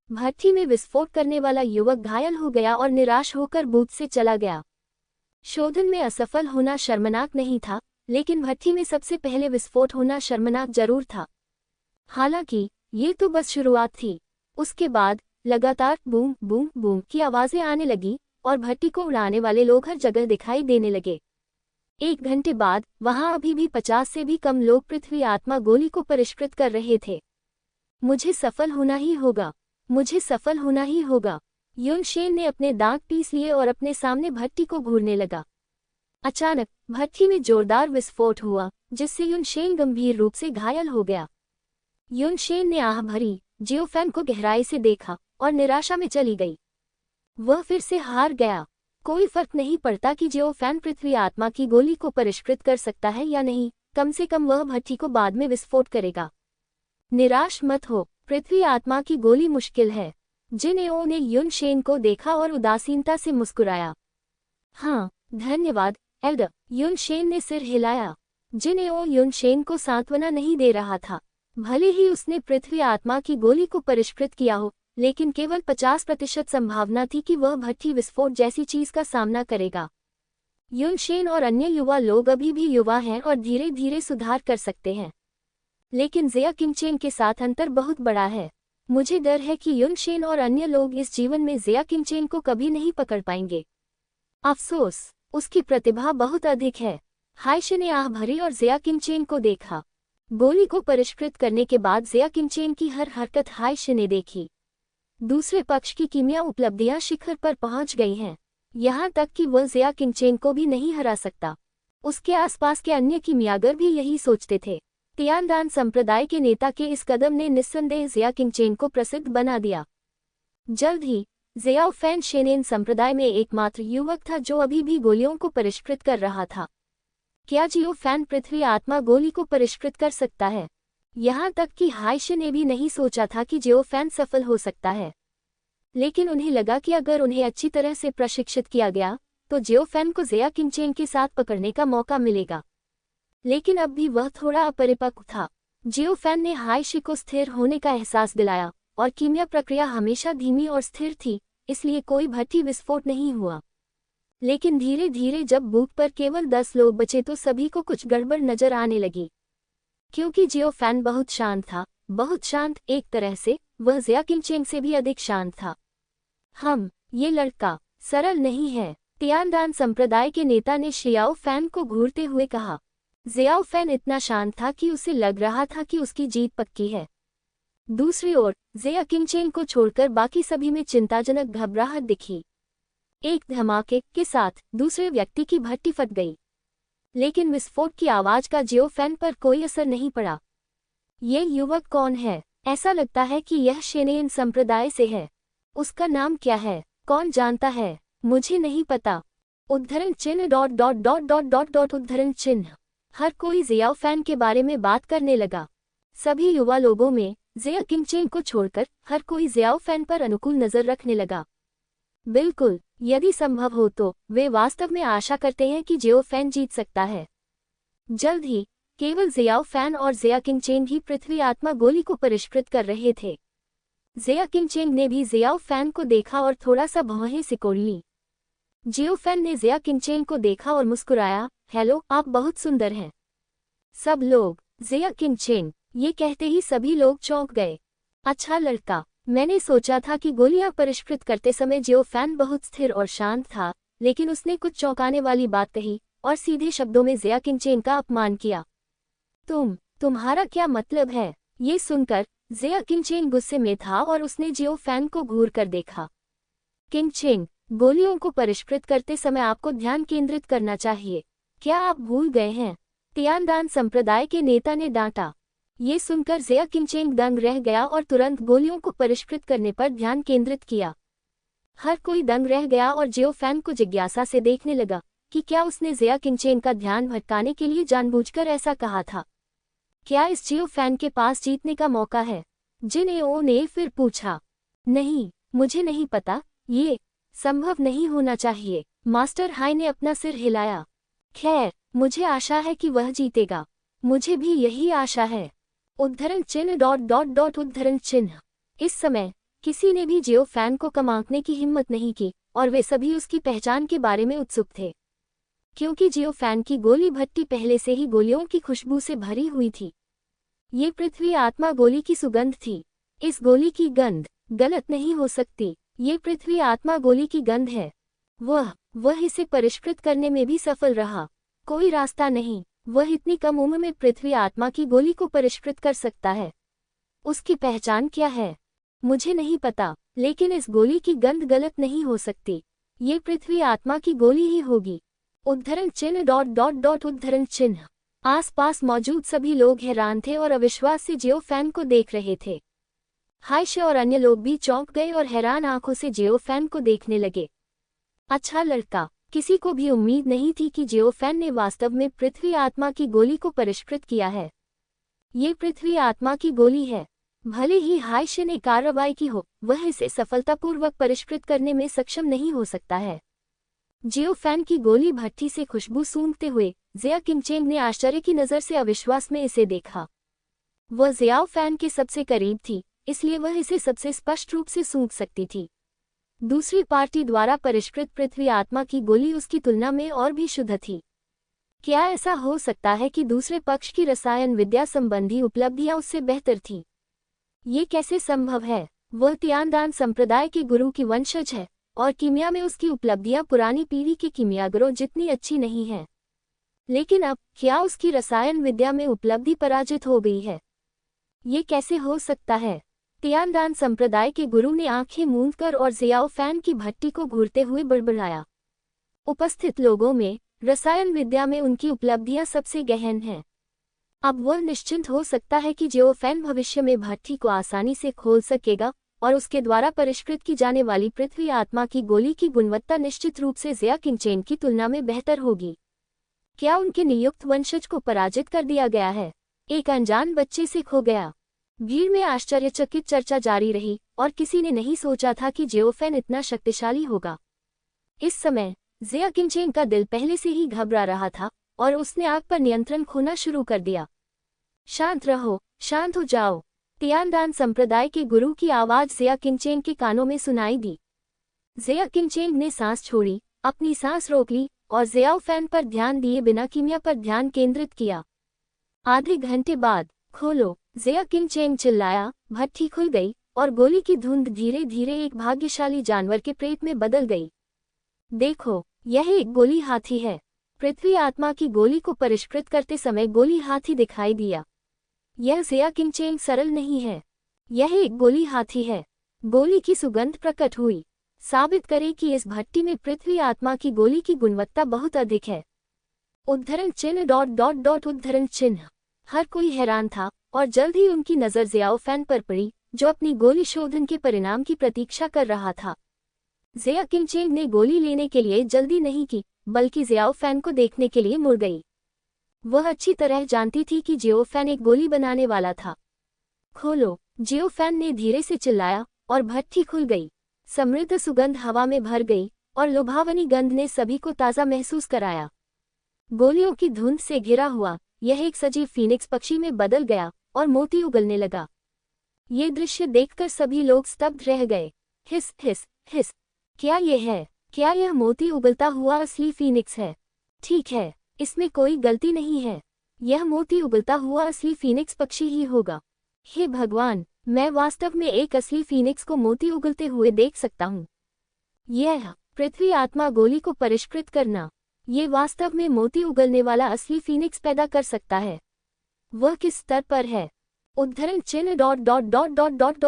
भट्ठी में विस्फोट करने वाला युवक घायल हो गया और निराश होकर बूथ से चला गया। शोधन में असफल होना शर्मनाक नहीं था, लेकिन भट्ठी में सबसे पहले विस्फोट होना शर्मनाक जरूर था। हालांकि ये तो बस शुरुआत थी। उसके बाद लगातार बूम बूम बूम की आवाजें आने लगी और भट्टी को उड़ाने वाले लोग हर जगह दिखाई देने लगे। 1 घंटे बाद वहां अभी भी 50 से भी कम लोग पृथ्वी आत्मा गोली को परिष्कृत कर रहे थे। मुझे सफल होना ही होगा, मुझे सफल होना ही होगा। युनशेन ने अपने दांत पीस लिए और अपने सामने भट्टी को घूरने लगा। अचानक भट्टी में जोरदार विस्फोट हुआ, जिससे युनशेन गंभीर रूप से घायल हो गया। युनशेन ने आह भरी, जियोफैन को गहराई से देखा और निराशा में चली गई। वह फिर से हार गया। कोई फर्क नहीं पड़ता कि जियोफैन पृथ्वी आत्मा की गोली को परिष्कृत कर सकता है या नहीं, कम से कम वह भट्टी को बाद में विस्फोट करेगा। निराश मत हो, पृथ्वी आत्मा की गोली मुश्किल है। जिनेओ ने युनशेन को देखा और उदासीनता से मुस्कुराया। हाँ, धन्यवाद एल्डर। युनशेन ने सिर हिलाया। जिनेओ युनशेन को सांत्वना नहीं दे रहा था। भले ही उसने पृथ्वी आत्मा की गोली को परिष्कृत किया हो, लेकिन केवल 50% संभावना थी कि वह भट्टी विस्फोट जैसी चीज का सामना करेगा। युनशेन और अन्य युवा लोग अभी भी युवा हैं और धीरे धीरे सुधार कर सकते हैं, लेकिन ज़िया किंगचेन के साथ अंतर बहुत बड़ा है। मुझे डर है कि युनशेन और अन्य लोग इस जीवन में ज़िया किंगचेन को कभी नहीं पकड़ पाएंगे। अफसोस, उसकी प्रतिभा बहुत अधिक है। हाइशे ने आह भरी और ज़िया किंगचेन को देखा। गोली को परिष्कृत करने के बाद ज़िया किंगचेन की हर हरकत हाइशे ने देखी। दूसरे पक्ष की कीमिया उपलब्धियां शिखर पर पहुंच गई हैं, यहाँ तक कि वह ज़िया किंगचेन को भी नहीं हरा सकता। उसके आसपास के अन्य कीमियागर भी यही सोचते थे। तियानदान संप्रदाय के नेता के इस कदम ने निस्संदेह ज़िया किंगचेन को प्रसिद्ध बना दिया। जल्द ही ज़ियाओ फैन शेनेन संप्रदाय में एकमात्र युवक था जो अभी भी गोलियों को परिष्कृत कर रहा था। क्या जियो फैन पृथ्वी आत्मा गोली को परिष्कृत कर सकता है? यहाँ तक कि हाइशे ने भी नहीं सोचा था कि जियो फैन सफल हो सकता है, लेकिन उन्हें लगा कि अगर उन्हें अच्छी तरह से प्रशिक्षित किया गया तो जियो फैन को ज़िया किंगचेन के साथ पकड़ने का मौका मिलेगा। लेकिन अब भी वह थोड़ा अपरिपक्व था। जियो फैन ने हाइशे को स्थिर होने का एहसास दिलाया और कीमिया प्रक्रिया हमेशा धीमी और स्थिर थी, इसलिए कोई भट्टी विस्फोट नहीं हुआ। लेकिन धीरे धीरे जब बूथ पर केवल 10 लोग बचे तो सभी को कुछ गड़बड़ नजर आने लगी। क्योंकि जियो फैन बहुत शांत था, बहुत शांत, एक तरह से वह ज़िया किंगचेन से भी अधिक शांत था। ये लड़का सरल नहीं है, तियानदान संप्रदाय के नेता ने शियाओ फैन को घूरते हुए कहा। ज़ियाओ फैन इतना शांत था कि उसे लग रहा था कि उसकी जीत पक्की है। दूसरी ओर ज़िया किंगचेन को छोड़कर बाकी सभी में चिंताजनक घबराहट दिखी। एक धमाके के साथ दूसरे व्यक्ति की भट्टी फट गई, लेकिन विस्फोट की आवाज का जियो फैन पर कोई असर नहीं पड़ा। ये युवक कौन है? ऐसा लगता है कि यह शेनेन संप्रदाय से है। उसका नाम क्या है? कौन जानता है? मुझे नहीं पता। उद्धरण चिन्ह dot dot dot dot dot dot उद्धरण चिन्ह। हर कोई ज़ियाओ फैन के बारे में बात करने लगा। सभी युवा लोगों में ज़िया किंगचेन को छोड़कर हर कोई ज़ियाओ फैन पर अनुकूल नजर रखने लगा। बिल्कुल, यदि संभव हो तो वे वास्तव में आशा करते हैं कि जियो फैन जीत सकता है। जल्द ही केवल ज़ियाओ फैन और ज़िया किंगचेन ही पृथ्वी आत्मा गोली को परिष्कृत कर रहे थे। ज़िया किंगचेन ने भी ज़ियाओ फैन को देखा और थोड़ा सा भौहें सिकोड़ ली। जियो फैन ने ज़िया किंगचेन को देखा और मुस्कुराया। हेलो, आप बहुत सुंदर हैं। सब लोग ज़िया किंगचेन, ये कहते ही सभी लोग चौंक गए। अच्छा लड़का, मैंने सोचा था कि गोलियां परिष्कृत करते समय जियो फैन बहुत स्थिर और शांत था, लेकिन उसने कुछ चौंकाने वाली बात कही और सीधे शब्दों में ज़िया किंगचेन का अपमान किया। तुम्हारा क्या मतलब है? ये सुनकर ज़िया किंगचेन गुस्से में था और उसने जियो फैन को घूर कर देखा। किंगचेन, गोलियों को परिष्कृत करते समय आपको ध्यान केंद्रित करना चाहिए। क्या आप भूल गए हैं? तियानदान संप्रदाय के नेता ने डांटा। ये सुनकर ज़िया किंगचेन दंग रह गया और तुरंत गोलियों को परिष्कृत करने पर ध्यान केंद्रित किया। हर कोई दंग रह गया और जियो फैन को जिज्ञासा से देखने लगा कि क्या उसने ज़िया किंगचेन का ध्यान भटकाने के लिए जानबूझकर ऐसा कहा था। क्या इस जियो फैन के पास जीतने का मौका है? जिनेओ ने फिर पूछा। नहीं, मुझे नहीं पता, ये संभव नहीं होना चाहिए। मास्टर हाई ने अपना सिर हिलाया। खैर, मुझे आशा है कि वह जीतेगा। मुझे भी यही आशा है। उद्धरण चिन्ह डॉट डॉट डॉट उद्धरण चिन्ह। इस समय किसी ने भी जियो फैन को कम आंकने की हिम्मत नहीं की और वे सभी उसकी पहचान के बारे में उत्सुक थे। क्योंकि जियोफैन की गोली भट्टी पहले से ही गोलियों की खुशबू से भरी हुई थी। ये पृथ्वी आत्मा गोली की सुगंध थी। इस गोली की गंध गलत नहीं हो सकती। ये पृथ्वी आत्मा गोली की गंध है। वह इसे परिष्कृत करने में भी सफल रहा। कोई रास्ता नहीं, वह इतनी कम उम्र में पृथ्वी आत्मा की गोली को परिष्कृत कर सकता है। उसकी पहचान क्या है मुझे नहीं पता, लेकिन इस गोली की गंध गलत नहीं हो सकती। ये पृथ्वी आत्मा की गोली ही होगी। उद्धरण चिन्ह ... उद्धरण चिन्ह। आसपास मौजूद सभी लोग हैरान थे और अविश्वास से जियोफैन को देख रहे थे। हाइश और अन्य लोग भी चौंक गए और हैरान आंखों से जियोफैन को देखने लगे। अच्छा लड़का। किसी को भी उम्मीद नहीं थी कि जियोफैन ने वास्तव में पृथ्वी आत्मा की गोली को परिष्कृत किया है। ये पृथ्वी आत्मा की गोली है। भले ही हाइश ने कार्रवाई की हो, वह इसे सफलतापूर्वक परिष्कृत करने में सक्षम नहीं हो सकता है। जियोफैन की गोली भट्टी से खुशबू सूंघते हुए ज़िया किंगचेंग ने आश्चर्य की नज़र से अविश्वास में इसे देखा। वह जियाओफैन के सबसे करीब थी, इसलिए वह इसे सबसे स्पष्ट रूप से सूंघ सकती थी। दूसरी पार्टी द्वारा परिष्कृत पृथ्वी आत्मा की गोली उसकी तुलना में और भी शुद्ध थी। क्या ऐसा हो सकता है कि दूसरे पक्ष की रसायन विद्या संबंधी उपलब्धियां उससे बेहतर थीं? ये कैसे संभव है? वह तियानदान संप्रदाय के गुरु की वंशज है और कीमिया में उसकी उपलब्धियां पुरानी पीढ़ी के कीमियागरों जितनी अच्छी नहीं हैं। लेकिन अब क्या उसकी रसायन विद्या में उपलब्धि पराजित हो गई है? ये कैसे हो सकता है? तियानदान संप्रदाय के गुरु ने आंखें मूंदकर और जियाओफैन की भट्टी को घूरते हुए बड़बड़ाया। उपस्थित लोगों में रसायन विद्या में उनकी उपलब्धियां सबसे गहन हैं। अब वह निश्चिंत हो सकता है कि जियोफैन भविष्य में भट्टी को आसानी से खोल सकेगा और उसके द्वारा परिष्कृत की जाने वाली पृथ्वी आत्मा की गोली की गुणवत्ता निश्चित रूप से ज़िया किंगचेन की तुलना में बेहतर होगी। क्या उनके नियुक्त वंशज को पराजित कर दिया गया है? एक अनजान बच्चे से खो गया। भीड़ में आश्चर्यचकित चर्चा जारी रही और किसी ने नहीं सोचा था कि जियोफैन इतना शक्तिशाली होगा। इस समय ज़िया किंगचेन का दिल पहले से ही घबरा रहा था और उसने आग पर नियंत्रण खोना शुरू कर दिया। शांत रहो, शांत हो जाओ। तियानदान संप्रदाय के गुरु की आवाज़ ज़िया किंगचेन के कानों में सुनाई दी। ज़िया किंगचेन ने सांस छोड़ी, अपनी सांस रोक ली और जियाओफैन पर ध्यान दिए बिना कीमिया पर ध्यान केंद्रित किया। आधे घंटे बाद खोलो, ज़िया किंगचेन चिल्लाया। भट्टी खुल गई और गोली की धुंध धीरे धीरे एक भाग्यशाली जानवर के पेट में बदल गई। देखो, यह एक गोली हाथी है। पृथ्वी आत्मा की गोली को परिष्कृत करते समय गोली हाथी दिखाई दिया। यह ज़िया किंगचेन सरल नहीं है, यह एक गोली हाथी है। गोली की सुगंध प्रकट हुई, साबित करे कि इस भट्टी में पृथ्वी आत्मा की गोली की गुणवत्ता बहुत अधिक है। उद्धरण चिन्ह ... उद्धरण चिन्ह। हर कोई हैरान था और जल्द ही उनकी नज़र जियाओफैन पर पड़ी, जो अपनी गोली शोधन के परिणाम की प्रतीक्षा कर रहा था। ज़िया किंगचेन ने गोली लेने के लिए जल्दी नहीं की, बल्कि जियाओफैन को देखने के लिए मुड़ गई। वह अच्छी तरह जानती थी कि जियोफैन एक गोली बनाने वाला था। खोलो, जियोफैन ने धीरे से चिल्लाया और भट्टी खुल गई। समृद्ध सुगंध हवा में भर गई और लुभावनी गंध ने सभी को ताज़ा महसूस कराया। गोलियों की धुंध से घिरा हुआ यह एक सजीव फीनिक्स पक्षी में बदल गया और मोती उगलने लगा। ये दृश्य देखकर सभी लोग स्तब्ध रह गए। हिस हिस हिस। क्या यह मोती उगलता हुआ असली फीनिक्स है? ठीक है, इसमें कोई गलती नहीं है। यह मोती उगलता हुआ असली फीनिक्स पक्षी ही होगा। हे भगवान, मैं वास्तव में एक असली फीनिक्स को मोती उगलते हुए देख सकता हूँ। यह पृथ्वी आत्मा गोली को परिष्कृत करना, ये वास्तव में मोती उगलने वाला असली फीनिक्स पैदा कर सकता है। वह किस स्तर पर है? उद्धरण चिन्ह ...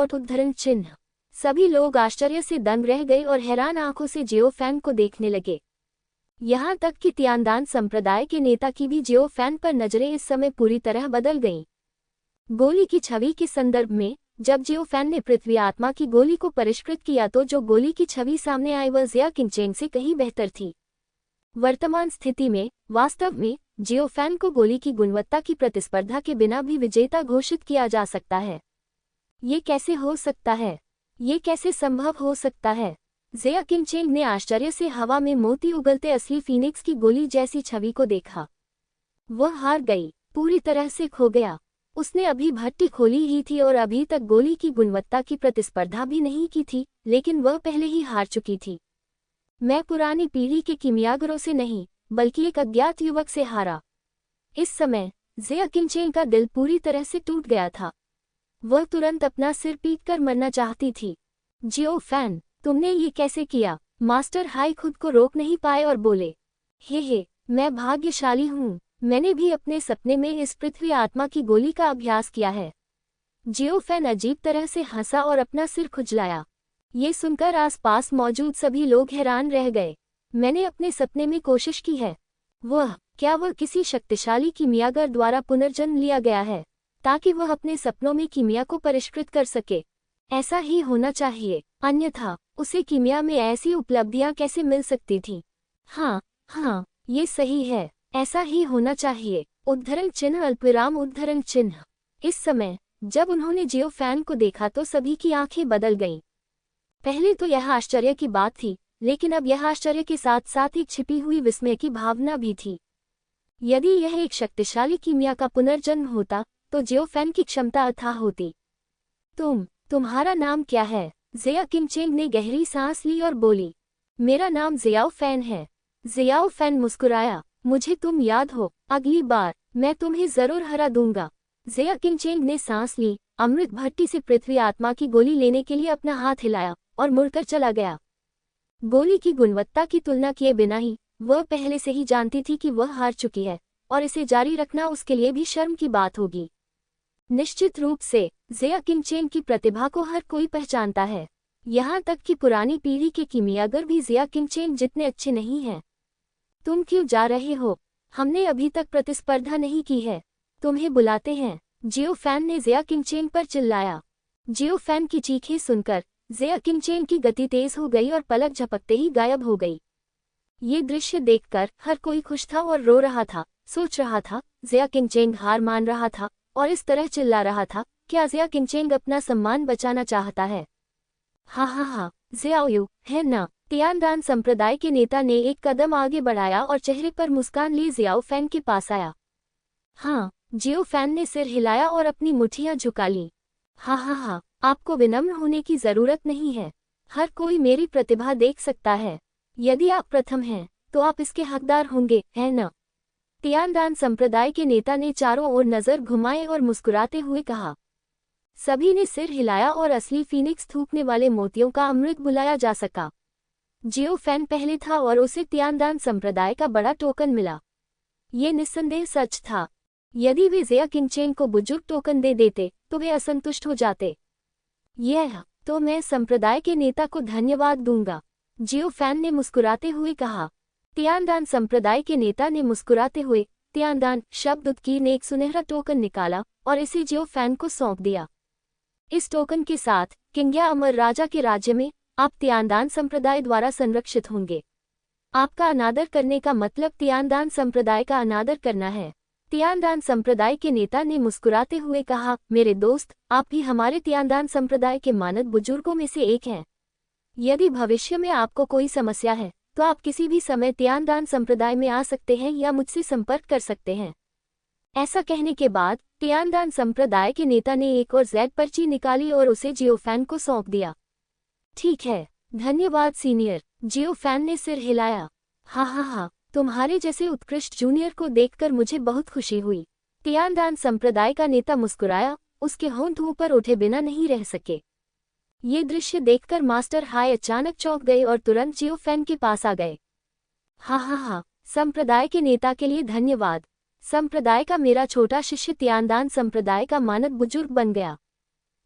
उद्धरण चिन्ह। सभी लोग आश्चर्य से दंग रह गए और हैरान आंखों से जियोफैन को देखने लगे। यहाँ तक कि तियानदान संप्रदाय के नेता की भी जियोफैन पर नजरें इस समय पूरी तरह बदल गईं। गोली की छवि के संदर्भ में, जब जियोफैन ने पृथ्वी आत्मा की गोली को परिष्कृत किया तो जो गोली की छवि सामने आई वह ज़िया किंगचेन से कहीं बेहतर थी। वर्तमान स्थिति में वास्तव में जियोफैन को गोली की गुणवत्ता की प्रतिस्पर्धा के बिना भी विजेता घोषित किया जा सकता है। ये कैसे हो सकता है? ये कैसे संभव हो सकता है? ज़िया किंगचेन ने आश्चर्य से हवा में मोती उगलते असली फीनिक्स की गोली जैसी छवि को देखा। वह हार गई, पूरी तरह से खो गया। उसने अभी भट्टी खोली ही थी और अभी तक गोली की गुणवत्ता की प्रतिस्पर्धा भी नहीं की थी, लेकिन वह पहले ही हार चुकी थी। मैं पुरानी पीढ़ी के कीमियागरों से नहीं, बल्कि एक अज्ञात युवक से हारा। इस समय जिया किमचेन का दिल पूरी तरह से टूट गया था। वह तुरंत अपना सिर पीटकर मरना चाहती थी। जियो फैन, तुमने ये कैसे किया? मास्टर हाई खुद को रोक नहीं पाए और बोले, हे, मैं भाग्यशाली हूँ, मैंने भी अपने सपने में इस पृथ्वी आत्मा की गोली का अभ्यास किया है। जियो फैन अजीब तरह से हंसा और अपना सिर खुजलाया। ये सुनकर आसपास मौजूद सभी लोग हैरान रह गए। मैंने अपने सपने में कोशिश की है। क्या वह किसी शक्तिशाली कीमियागर द्वारा पुनर्जन्म लिया गया है, ताकि वह अपने सपनों में कीमिया को परिष्कृत कर सके? ऐसा ही होना चाहिए, अन्यथा उसे कीमिया में ऐसी उपलब्धियां कैसे मिल सकती थीं? हाँ, ये सही है, ऐसा ही होना चाहिए। उद्धरण चिन्ह अल्पविराम उद्धरण चिन्ह। इस समय जब उन्होंने जियो फैन को देखा तो सभी की आंखें बदल गईं। पहले तो यह आश्चर्य की बात थी, लेकिन अब यह आश्चर्य के साथ साथ एक छिपी हुई विस्मय की भावना भी थी। यदि यह एक शक्तिशाली कीमिया का पुनर्जन्म होता तो जियो फैन की क्षमता अथाह होती। तुम्हारा नाम क्या है? जिया किमचेंग ने गहरी सांस ली और बोली, मेरा नाम जियाओ फैन है। जियाओ फैन मुस्कुराया, मुझे तुम याद हो, अगली बार मैं तुम्हें जरूर हरा दूंगा। जिया किमचेंग ने सांस ली, अमृत भट्टी से पृथ्वी आत्मा की गोली लेने के लिए अपना हाथ हिलाया और मुड़कर चला गया। गोली की गुणवत्ता की तुलना किए बिना ही वह पहले से ही जानती थी कि वह हार चुकी है और इसे जारी रखना उसके लिए भी शर्म की बात होगी। निश्चित रूप से जिया किमचेंग की प्रतिभा को हर कोई पहचानता है, यहाँ तक कि पुरानी पीढ़ी के कीमियागर भी जिया किमचेंग जितने अच्छे नहीं हैं। तुम क्यों जा रहे हो? हमने अभी तक प्रतिस्पर्धा नहीं की है, तुम्हें बुलाते हैं। जियो फैन ने जिया किमचेंग पर चिल्लाया। जियो फैन की चीखें सुनकर जिया किमचेंग की गति तेज हो गई और पलक झपकते ही गायब हो गई। ये दृश्य देखकर हर कोई खुश था और रो रहा था, सोच रहा था जिया किमचेंग हार मान रहा था और इस तरह चिल्ला रहा था, क्या जिया किमचेंग अपना सम्मान बचाना चाहता है? हाँ, जियाओ है ना? तियानदान संप्रदाय के नेता ने एक कदम आगे बढ़ाया और चेहरे पर मुस्कान लिए जियाओ फैन के पास आया। हाँ, जियो फैन ने सिर हिलाया और अपनी मुट्ठियां झुका लीं। हाँ, आपको विनम्र होने की जरूरत नहीं है, हर कोई मेरी प्रतिभा देख सकता है। यदि आप प्रथम हैं तो आप इसके हकदार होंगे, है न? तियानदान संप्रदाय के नेता ने चारों ओर नजर घुमाए और मुस्कुराते हुए कहा। सभी ने सिर हिलाया और असली फीनिक्स थूकने वाले मोतियों का अमृत बुलाया जा सका। जियो फैन पहले था और उसे तियानदान संप्रदाय का बड़ा टोकन मिला। ये निस्संदेह सच था। यदि वे जिया किमचेंग को बुजुर्ग टोकन दे देते तो वे असंतुष्ट हो जाते। तो मैं संप्रदाय के नेता को धन्यवाद दूंगा, जियो फैन ने मुस्कुराते हुए कहा। तियानदान संप्रदाय के नेता ने मुस्कुराते हुए तियानदान शब्द उत्कीर्ण एक सुनहरा टोकन निकाला और इसे जियो फैन को सौंप दिया। इस टोकन के साथ किंग्या अमर राजा के राज्य में आप तियानदान संप्रदाय द्वारा संरक्षित होंगे। आपका अनादर करने का मतलब तियानदान संप्रदाय का अनादर करना है। तियानदान संप्रदाय के नेता ने मुस्कुराते हुए कहा, मेरे दोस्त, आप भी हमारे तियानदान संप्रदाय के मानद बुजुर्गों में से एक हैं। यदि भविष्य में आपको कोई समस्या है तो आप किसी भी समय तियानदान संप्रदाय में आ सकते हैं या मुझसे संपर्क कर सकते हैं। ऐसा कहने के बाद तियानदान संप्रदाय के नेता ने एक और जेड पर्ची निकाली और उसे जियो फैन को सौंप दिया। ठीक है, धन्यवाद सीनियर, जियो फैन ने सिर हिलाया। हाँ, तुम्हारे जैसे उत्कृष्ट जूनियर को देखकर मुझे बहुत खुशी हुई। तियानदान संप्रदाय का नेता मुस्कुराया, उसके होंठ ऊपर उठे बिना नहीं रह सके। ये दृश्य देखकर मास्टर हाई अचानक चौंक गए और तुरंत जियो फैन के पास आ गए। हाँ, संप्रदाय के नेता के लिए धन्यवाद। संप्रदाय का मेरा छोटा शिष्य तियानदान संप्रदाय का मानद बुजुर्ग बन गया।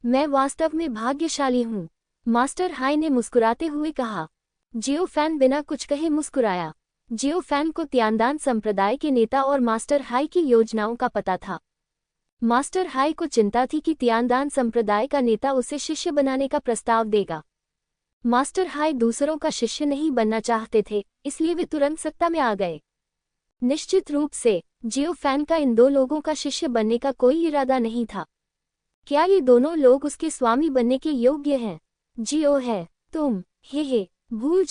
मैं वास्तव में भाग्यशाली हूँ, मास्टर हाई ने मुस्कुराते हुए कहा। जियो फैन बिना कुछ कहे मुस्कुराया। जियो फैन को तियानदान संप्रदाय के नेता और मास्टर हाई की योजनाओं का पता था। मास्टर हाई को चिंता थी कि तियानदान संप्रदाय का नेता उसे शिष्य बनाने का प्रस्ताव देगा। मास्टर हाई दूसरों का शिष्य नहीं बनना चाहते थे, इसलिए वे तुरंत सत्ता में आ गए। निश्चित रूप से जियो फैन का इन दो लोगों का शिष्य बनने का कोई इरादा नहीं था। क्या ये दोनों लोग उसके स्वामी बनने के योग्य हैं? जियो है, तुम हे भूल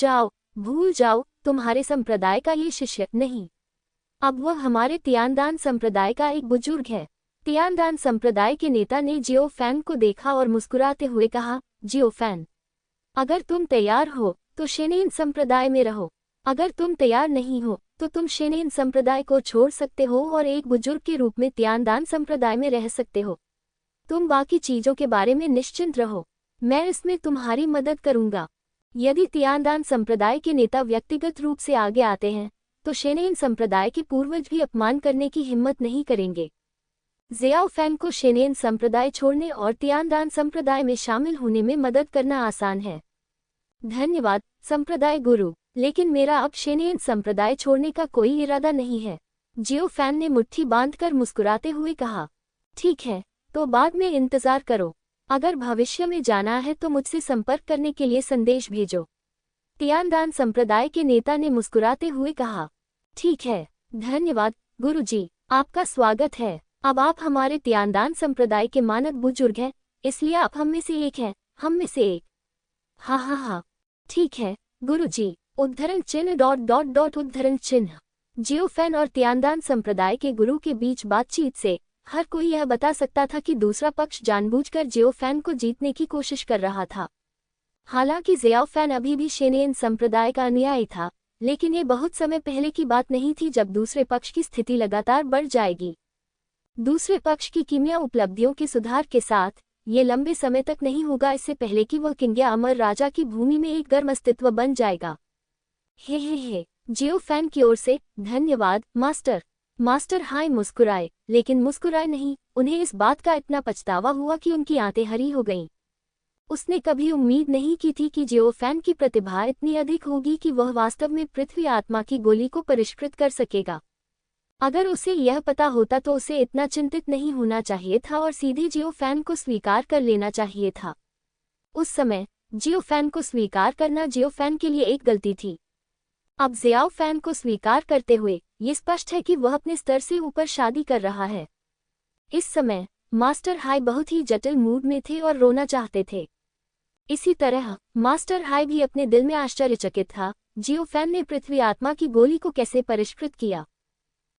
जाओ, तुम्हारे संप्रदाय का ये शिष्य नहीं, अब वह हमारे तियानदान संप्रदाय का एक बुजुर्ग है। तियानदान संप्रदाय के नेता ने जियो फैन को देखा और मुस्कुराते हुए कहा, जियो फैन, अगर तुम तैयार हो तो शेनेन संप्रदाय में रहो। अगर तुम तैयार नहीं हो तो तुम शेनेन संप्रदाय को छोड़ सकते हो और एक बुजुर्ग के रूप में तियानदान संप्रदाय में रह सकते हो। तुम बाकी चीजों के बारे में निश्चिंत रहो, मैं इसमें तुम्हारी मदद करूंगा। यदि तियानदान संप्रदाय के नेता व्यक्तिगत रूप से आगे आते हैं तो शेनेन संप्रदाय के पूर्वज भी अपमान करने की हिम्मत नहीं करेंगे। ज़ियाओ फैन को शेनेन संप्रदाय छोड़ने और तियानदान संप्रदाय में शामिल होने में मदद करना आसान है। धन्यवाद संप्रदाय गुरु, लेकिन मेरा अब शेनेन संप्रदाय छोड़ने का कोई इरादा नहीं है। जियो फैन ने मुट्ठी बांधकर मुस्कुराते हुए कहा। ठीक है, तो बाद में इंतजार करो। अगर भविष्य में जाना है तो मुझसे संपर्क करने के लिए संदेश भेजो। तियानदान संप्रदाय के नेता ने मुस्कुराते हुए कहा। ठीक है, धन्यवाद गुरुजी, आपका स्वागत है। अब आप हमारे तियानदान संप्रदाय के मानद बुजुर्ग हैं, इसलिए आप हम में से एक हैं, हम में से एक। हाँ हाँ हाँ, ठीक है गुरुजी। उद्धरण चिन्ह उद्धरण चिन्ह। जियो फैन और तियानदान संप्रदाय के गुरु के बीच बातचीत से हर कोई यह बता सकता था कि दूसरा पक्ष जानबूझकर जियो फैन को जीतने की कोशिश कर रहा था। हालांकि ज़ियाओ फैन अभी भी शेनेन संप्रदाय का अनुयायी था, लेकिन ये बहुत समय पहले की बात नहीं थी जब दूसरे पक्ष की स्थिति लगातार बढ़ जाएगी। दूसरे पक्ष की कीमिया उपलब्धियों के सुधार के साथ ये लंबे समय तक नहीं होगा, इससे पहले कि वह किंग्या अमर राजा की भूमि में एक गर्म अस्तित्व बन जाएगा। हे जियो फैन की ओर से धन्यवाद मास्टर। मास्टर हाय मुस्कुराए, लेकिन मुस्कुराए नहीं। उन्हें इस बात का इतना पछतावा हुआ कि उनकी आंखें हरी हो गईं। उसने कभी उम्मीद नहीं की थी कि जियो फैन की प्रतिभा इतनी अधिक होगी कि वह वास्तव में पृथ्वी आत्मा की गोली को परिष्कृत कर सकेगा। अगर उसे यह पता होता तो उसे इतना चिंतित नहीं होना चाहिए था और सीधे जियो फैन को स्वीकार कर लेना चाहिए था। उस समय जियो फैन को स्वीकार करना जियो फैन के लिए एक गलती थी। अब ज़ियाओ फैन को स्वीकार करते हुए ये स्पष्ट है कि वह अपने स्तर से ऊपर शादी कर रहा है। इस समय मास्टर हाई बहुत ही जटिल मूड में थे और रोना चाहते थे। इसी तरह मास्टर हाई भी अपने दिल में आश्चर्यचकित था, जियो फैन ने पृथ्वी आत्मा की गोली को कैसे परिष्कृत किया।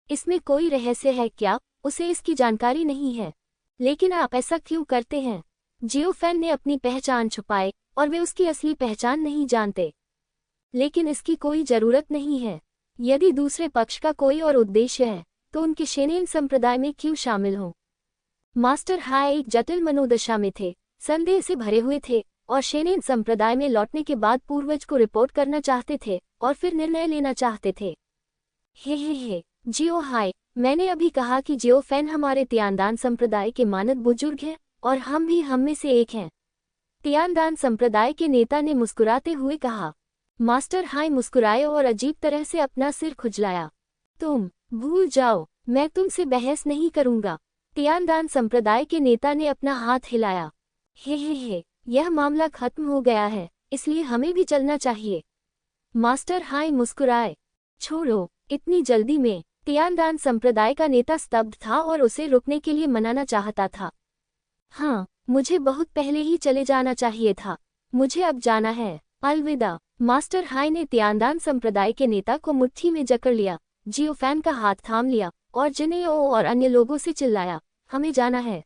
इसमें कोई रहस्य है क्या? उसे इसकी जानकारी नहीं है। लेकिन आप ऐसा क्यों करते हैं? जियो फैन ने अपनी पहचान छुपाई और वे उसकी असली पहचान नहीं जानते। लेकिन इसकी कोई जरूरत नहीं है। यदि दूसरे पक्ष का कोई और उद्देश्य है तो उनके शेनेन संप्रदाय में क्यों शामिल हों? मास्टर हाई एक जटिल मनोदशा में थे, संदेह से भरे हुए थे और शेनेन संप्रदाय में लौटने के बाद पूर्वज को रिपोर्ट करना चाहते थे और फिर निर्णय लेना चाहते थे। हे जियो हाय, मैंने अभी कहा कि जियो फैन हमारे तियानदान संप्रदाय के मानद बुजुर्ग हैं और हम भी हम में से एक हैं। तियानदान संप्रदाय के नेता ने मुस्कुराते हुए कहा। मास्टर हाई मुस्कुराए और अजीब तरह से अपना सिर खुजलाया। तुम भूल जाओ, मैं तुमसे बहस नहीं करूंगा। तियानदान संप्रदाय के नेता ने अपना हाथ हिलाया। हे यह मामला खत्म हो गया है, इसलिए हमें भी चलना चाहिए। मास्टर हाई मुस्कुराए। छोड़ो, इतनी जल्दी में? तियानदान संप्रदाय का नेता स्तब्ध था और उसे रुकने के लिए मनाना चाहता था। हाँ, मुझे बहुत पहले ही चले जाना चाहिए था। मुझे अब जाना है, अलविदा। मास्टर हाई ने तियानदान संप्रदाय के नेता को मुट्ठी में जकड़ लिया, जियो फैन का हाथ थाम लिया और जिनेओ और अन्य लोगों से चिल्लाया, हमें जाना है।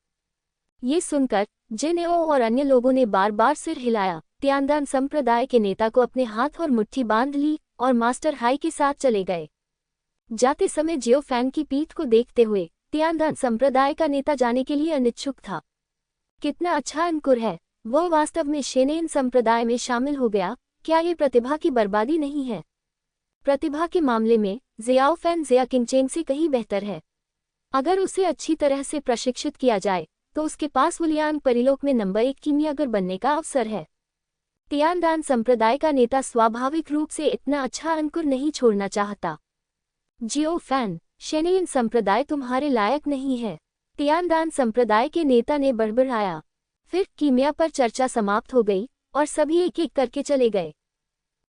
ये सुनकर जिनेओ और अन्य लोगों ने बार बार सिर हिलाया। तियानदान संप्रदाय के नेता को अपने हाथ और मुट्ठी बांध ली और मास्टर हाई के साथ चले गए। जाते समय जियो फैन की पीठ को देखते हुए तियानदान संप्रदाय का नेता जाने के लिए अनिच्छुक था। कितना अच्छा अंकुर है, वह वास्तव में शेनेन संप्रदाय में शामिल हो गया। क्या ये प्रतिभा की बर्बादी नहीं है? प्रतिभा के मामले में ज़ियाओ फैन ज़िया किंगचेन से कहीं बेहतर है। अगर उसे अच्छी तरह से प्रशिक्षित किया जाए तो उसके पास वुलियांग परिलोक में नंबर 1 कीमियागर बनने का अवसर है। तियानदान संप्रदाय का नेता स्वाभाविक रूप से इतना अच्छा अंकुर नहीं छोड़ना चाहता। जियो फैन, शेनेन संप्रदाय तुम्हारे लायक नहीं है, तियानदान संप्रदाय के नेता ने बड़बड़ाया। फिर कीमिया पर चर्चा समाप्त हो गई और सभी एक एक करके चले गए।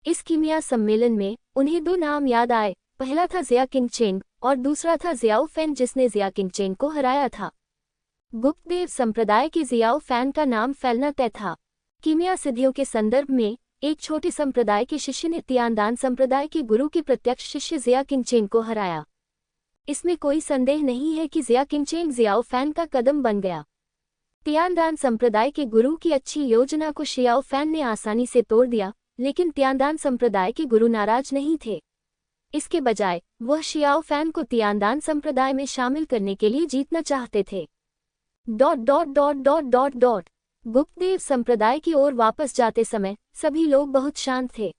इस कीमिया सम्मेलन में उन्हें 2 नाम याद आए, पहला था ज़िया किंगचेन और दूसरा था ज़ियाओ फैन जिसने ज़िया किंगचेन को हराया था। गुप्तदेव संप्रदाय के ज़ियाओ फैन का नाम फैलना तय था। कीमिया सिद्धियों के संदर्भ में एक छोटे संप्रदाय के शिष्य ने तियानदान संप्रदाय के गुरु के प्रत्यक्ष शिष्य ज़िया किंगचेन को हराया। इसमें कोई संदेह नहीं है कि ज़िया किंगचेन ज़ियाओ फैन का कदम बन गया। तियानदान संप्रदाय के गुरु की अच्छी योजना को ज़ियाओ फैन ने आसानी से तोड़ दिया, लेकिन तियानदान संप्रदाय के गुरु नाराज नहीं थे। इसके बजाय वह शियाओ फैन को तियानदान संप्रदाय में शामिल करने के लिए जीतना चाहते थे। गुप्तदेव संप्रदाय की ओर वापस जाते समय सभी लोग बहुत शांत थे।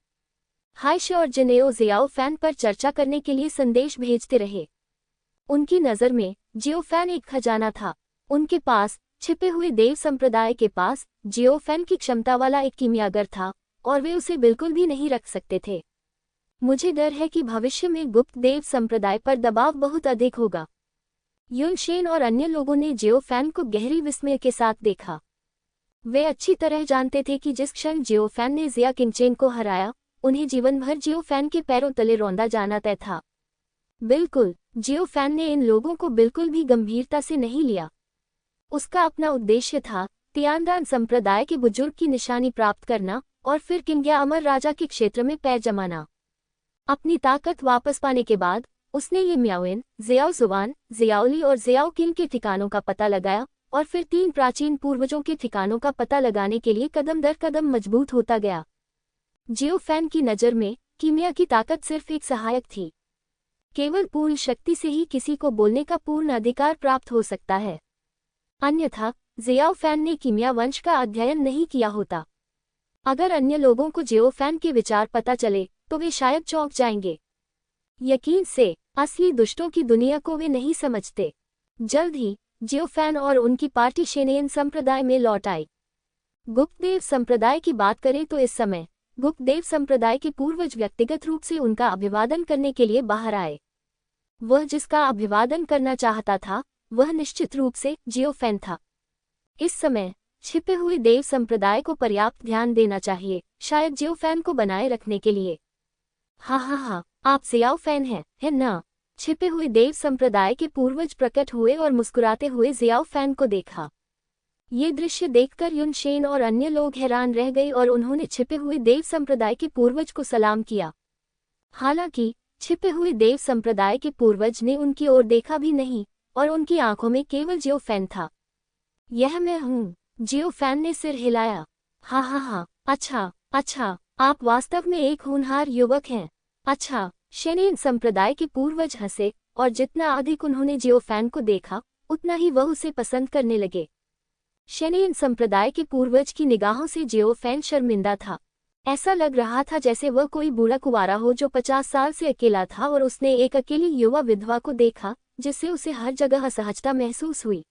हाइश और जिनेओ जियाओ फैन पर चर्चा करने के लिए संदेश भेजते रहे। उनकी नज़र में जियो फैन एक खजाना था। उनके पास छिपे हुए देव संप्रदाय के पास जियो फैन की क्षमता वाला एक कीमियागर था और वे उसे बिल्कुल भी नहीं रख सकते थे। मुझे डर है कि भविष्य में गुप्त देव संप्रदाय पर दबाव बहुत अधिक होगा। युनशेन और अन्य लोगों ने जियो फैन को गहरी विस्मय के साथ देखा। वे अच्छी तरह जानते थे कि जिस क्षण जियो फैन ने जिया किंगचेन को हराया, उन्हें जीवन भर जियो फैन के पैरों तले रौंदा जाना तय था। बिल्कुल, जियो फैन ने इन लोगों को बिल्कुल भी गंभीरता से नहीं लिया। उसका अपना उद्देश्य था तियानदान संप्रदाय के बुजुर्ग की निशानी प्राप्त करना और फिर किंग या अमर राजा के क्षेत्र में पैर जमाना। अपनी ताकत वापस पाने के बाद उसने ये म्याओइन, जियाओ जुवान, जियाओली और जियाओ किंग के ठिकानों का पता लगाया और फिर 3 प्राचीन पूर्वजों के ठिकानों का पता लगाने के लिए कदम दर कदम मजबूत होता गया। जियो फैन की नज़र में कीमिया की ताकत सिर्फ एक सहायक थी। केवल पूर्ण शक्ति से ही किसी को बोलने का पूर्ण अधिकार प्राप्त हो सकता है। अन्यथा जियाओ फैन ने कीमिया वंश का अध्ययन नहीं किया होता। अगर अन्य लोगों को जियो फैन के विचार पता चले तो वे शायद चौंक जाएंगे। यकीन से असली दुष्टों की दुनिया को वे नहीं समझते। जल्द ही जियो फैन और उनकी पार्टी शेनेन संप्रदाय में लौट आई। गुप्तदेव संप्रदाय की बात करें तो इस समय गुप्तदेव संप्रदाय के पूर्वज व्यक्तिगत रूप से उनका अभिवादन करने के लिए बाहर आए। वह जिसका अभिवादन करना चाहता था वह निश्चित रूप से जियो फैन था। इस समय छिपे हुए देव संप्रदाय को पर्याप्त ध्यान देना चाहिए, शायद जियो फैन को बनाए रखने के लिए। हाँ, आप जियाओ फैन हैं, है ना? छिपे हुए देव संप्रदाय के पूर्वज प्रकट हुए और मुस्कुराते हुए जियाओ फैन को देखा। ये दृश्य देखकर युनशेन और अन्य लोग हैरान रह गए और उन्होंने छिपे हुए देव संप्रदाय के पूर्वज को सलाम किया। हालांकि छिपे हुए देव संप्रदाय के पूर्वज ने उनकी ओर देखा भी नहीं और उनकी आंखों में केवल जियो फैन था। यह मैं हूँ, जियो फैन ने सिर हिलाया। हाँ, अच्छा, आप वास्तव में एक होनहार युवक हैं। अच्छा, शेनेन संप्रदाय के पूर्वज हंसे और जितना अधिक उन्होंने जियो फैन को देखा उतना ही वह उसे पसंद करने लगे। शेनेन संप्रदाय के पूर्वज की निगाहों से जियो फैन शर्मिंदा था। ऐसा लग रहा था जैसे वह कोई बूढ़ा कुंवारा हो जो 50 साल से अकेला था और उसने एक अकेली युवा विधवा को देखा जिससे उसे हर जगह असहजता महसूस हुई।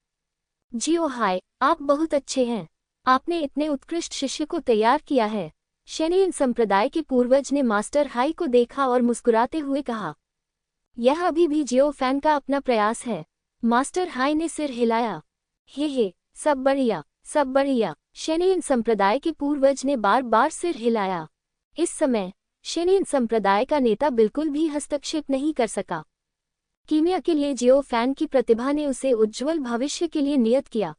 जियो हाय, आप बहुत अच्छे हैं। आपने इतने उत्कृष्ट शिष्य को तैयार किया है। शेनेन संप्रदाय के पूर्वज ने मास्टर हाई को देखा और मुस्कुराते हुए कहा। यह अभी भी जियो फैन का अपना प्रयास है। मास्टर हाई ने सिर हिलाया। हे, सब बढ़िया। शेनेन संप्रदाय के पूर्वज ने बार बार सिर हिलाया। इस समय शेनेन संप्रदाय का नेता बिल्कुल भी हस्तक्षेप नहीं कर सका। कीमिया के लिए जियो फैन की प्रतिभा ने उसे उज्ज्वल भविष्य के लिए नियत किया।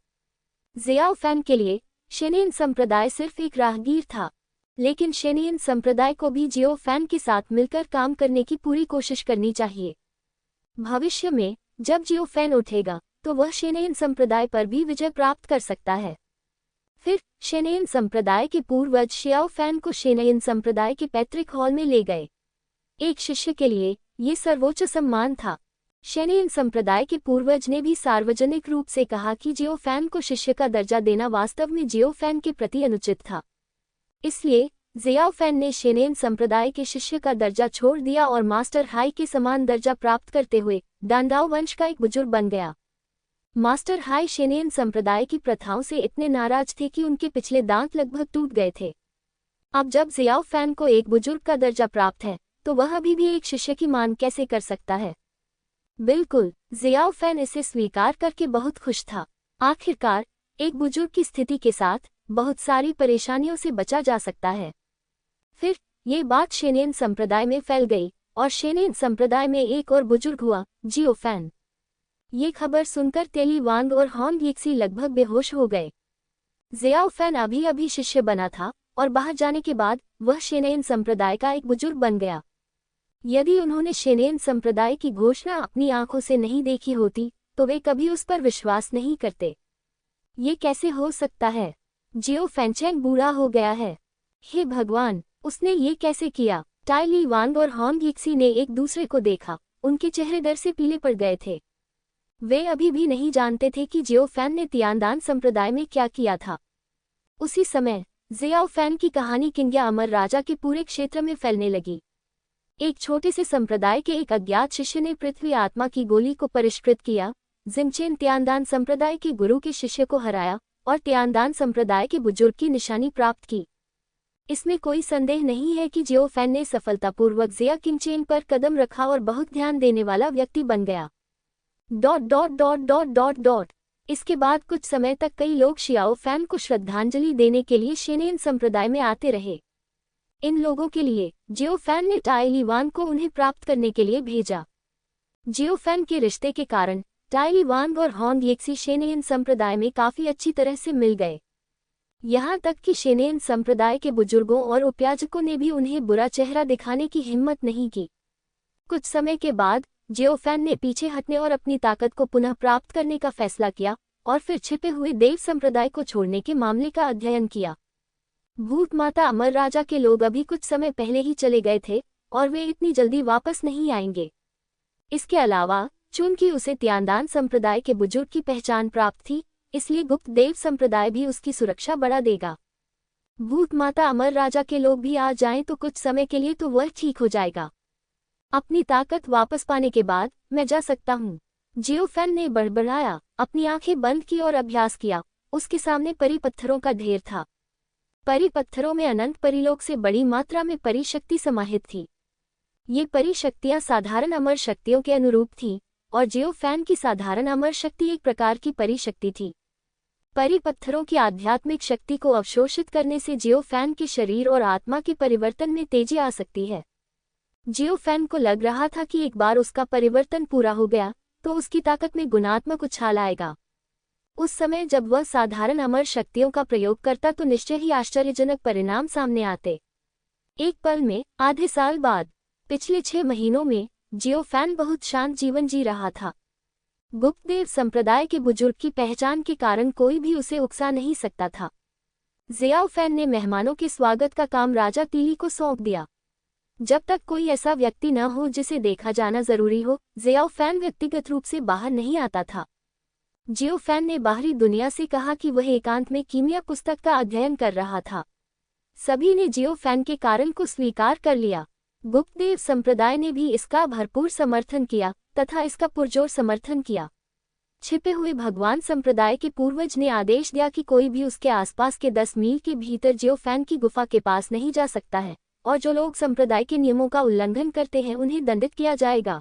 जियाओ फैन के लिए शेनेन संप्रदाय सिर्फ एक राहगीर था, लेकिन शेनेन संप्रदाय को भी जियो फैन के साथ मिलकर काम करने की पूरी कोशिश करनी चाहिए। भविष्य में जब जियो फैन उठेगा तो वह शेनेन संप्रदाय पर भी विजय प्राप्त कर सकता है। फिर शेनेन संप्रदाय के पूर्वज शियाओ फैन को शेनेन संप्रदाय के पैतृक हॉल में ले गए। एक शिष्य के लिए ये सर्वोच्च सम्मान था। शेनेन संप्रदाय के पूर्वज ने भी सार्वजनिक रूप से कहा कि जियो फैन को शिष्य का दर्जा देना वास्तव में जियो फैन के प्रति अनुचित था। इसलिए जियाओ फैन ने शेनेन संप्रदाय के शिष्य का दर्जा छोड़ दिया और मास्टर हाई के समान दर्जा प्राप्त करते हुए डांडाओ वंश का एक बुजुर्ग बन गया। मास्टर हाई शेनेन संप्रदाय की प्रथाओं से इतने नाराज थे कि उनके पिछले दांत लगभग टूट गए थे। अब जब जियाओ फैन को एक बुजुर्ग का दर्जा प्राप्त है तो वह अभी भी एक शिष्य की मान कैसे कर सकता है? बिल्कुल, जियाओ फैन इसे स्वीकार करके बहुत खुश था। आखिरकार एक बुजुर्ग की स्थिति के साथ बहुत सारी परेशानियों से बचा जा सकता है। फिर ये बात शेनेन संप्रदाय में फैल गई और शेनेन संप्रदाय में एक और बुजुर्ग हुआ, जियो फैन। ये खबर सुनकर तेली वांग और हॉन्ग यिक्सी लगभग बेहोश हो गए। जियाओ फैन अभी अभी शिष्य बना था और बाहर जाने के बाद वह शेनेन संप्रदाय का एक बुजुर्ग बन गया। यदि उन्होंने शेनेन संप्रदाय की घोषणा अपनी आंखों से नहीं देखी होती तो वे कभी उस पर विश्वास नहीं करते। ये कैसे हो सकता है? जियो फैनचेन बूढ़ा हो गया है। हे भगवान, उसने ये कैसे किया? टाई ली वांग और होंग यिक्सी ने एक दूसरे को देखा। उनके चेहरे डर से पीले पड़ गए थे। वे अभी भी नहीं जानते थे कि जियो फैन ने तियानदान संप्रदाय में क्या किया था। उसी समय जियाओ फैन की कहानी किंग्या अमर राजा के पूरे क्षेत्र में फैलने लगी। एक छोटे से संप्रदाय के एक अज्ञात शिष्य ने पृथ्वी आत्मा की गोली को परिष्कृत किया, जिमचेन तियानदान संप्रदाय के गुरु के शिष्य को हराया और तियानदान संप्रदाय के बुजुर्ग की निशानी प्राप्त की। इसमें कोई संदेह नहीं है कि जियो फैन ने सफलतापूर्वक जिया किंगचेन पर कदम रखा और बहुत ध्यान देने वाला व्यक्ति बन गया। ... इसके बाद कुछ समय तक कई लोग शियाओ फैन को श्रद्धांजलि देने के लिए शेनेन संप्रदाय में आते रहे। इन लोगों के लिए जियो फैन ने टाई ली वांग को उन्हें प्राप्त करने के लिए भेजा। जियो फैन के रिश्ते के कारण टाई ली वांग और होंग यिक्सी शेनेन संप्रदाय में काफी अच्छी तरह से मिल गए। यहाँ तक कि शेनेन संप्रदाय के बुजुर्गों और उपयाजकों ने भी उन्हें बुरा चेहरा दिखाने की हिम्मत नहीं की। कुछ समय के बाद जियो फैन ने पीछे हटने और अपनी ताकत को पुनः प्राप्त करने का फैसला किया और फिर छिपे हुए देव संप्रदाय को छोड़ने के मामले का अध्ययन किया। भूत माता अमर राजा के लोग अभी कुछ समय पहले ही चले गए थे और वे इतनी जल्दी वापस नहीं आएंगे। इसके अलावा चूंकि उसे तियानदान संप्रदाय के बुजुर्ग की पहचान प्राप्त थी, इसलिए गुप्त देव संप्रदाय भी उसकी सुरक्षा बढ़ा देगा। भूत माता अमर राजा के लोग भी आ जाएं तो कुछ समय के लिए तो वह ठीक हो जाएगा। अपनी ताकत वापस पाने के बाद मैं जा सकता हूँ, जियो फैन ने बड़बड़ाया। अपनी आंखें बंद की और अभ्यास किया। उसके सामने परी पत्थरों का ढेर था। परी पत्थरों में अनंत परिलोक से बड़ी मात्रा में परी शक्ति समाहित थी। ये परी शक्तियाँ साधारण अमर शक्तियों के अनुरूप थीं और जियो फैन की साधारण अमर शक्ति एक प्रकार की परी शक्ति थी। परी पत्थरों की आध्यात्मिक शक्ति को अवशोषित करने से जियो फैन के शरीर और आत्मा के परिवर्तन में तेजी आ सकती है। जियो फैन को लग रहा था कि एक बार उसका परिवर्तन पूरा हो गया तो उसकी ताकत में गुणात्मक उछाल आएगा। उस समय जब वह साधारण अमर शक्तियों का प्रयोग करता तो निश्चय ही आश्चर्यजनक परिणाम सामने आते। एक पल में, आधे साल बाद, पिछले 6 महीनों में जियो फैन बहुत शांत जीवन जी रहा था। गुप्त देव संप्रदाय के बुजुर्ग की पहचान के कारण कोई भी उसे उकसा नहीं सकता था। जियाओ फैन ने मेहमानों के स्वागत का काम राजा तीली को सौंप दिया। जब तक कोई ऐसा व्यक्ति न हो जिसे देखा जाना जरूरी हो, जियाओ फैन व्यक्तिगत रूप से बाहर नहीं आता था। जियो फैन ने बाहरी दुनिया से कहा कि वह एकांत में कीमिया पुस्तक का अध्ययन कर रहा था। सभी ने जियो फैन के कारण को स्वीकार कर लिया। गुप्त देव संप्रदाय ने भी इसका भरपूर समर्थन किया तथा इसका पुरजोर समर्थन किया। छिपे हुए भगवान संप्रदाय के पूर्वज ने आदेश दिया कि कोई भी उसके आसपास के 10 मील के भीतर जियो फैन की गुफा के पास नहीं जा सकता है और जो लोग संप्रदाय के नियमों का उल्लंघन करते हैं उन्हें दंडित किया जाएगा।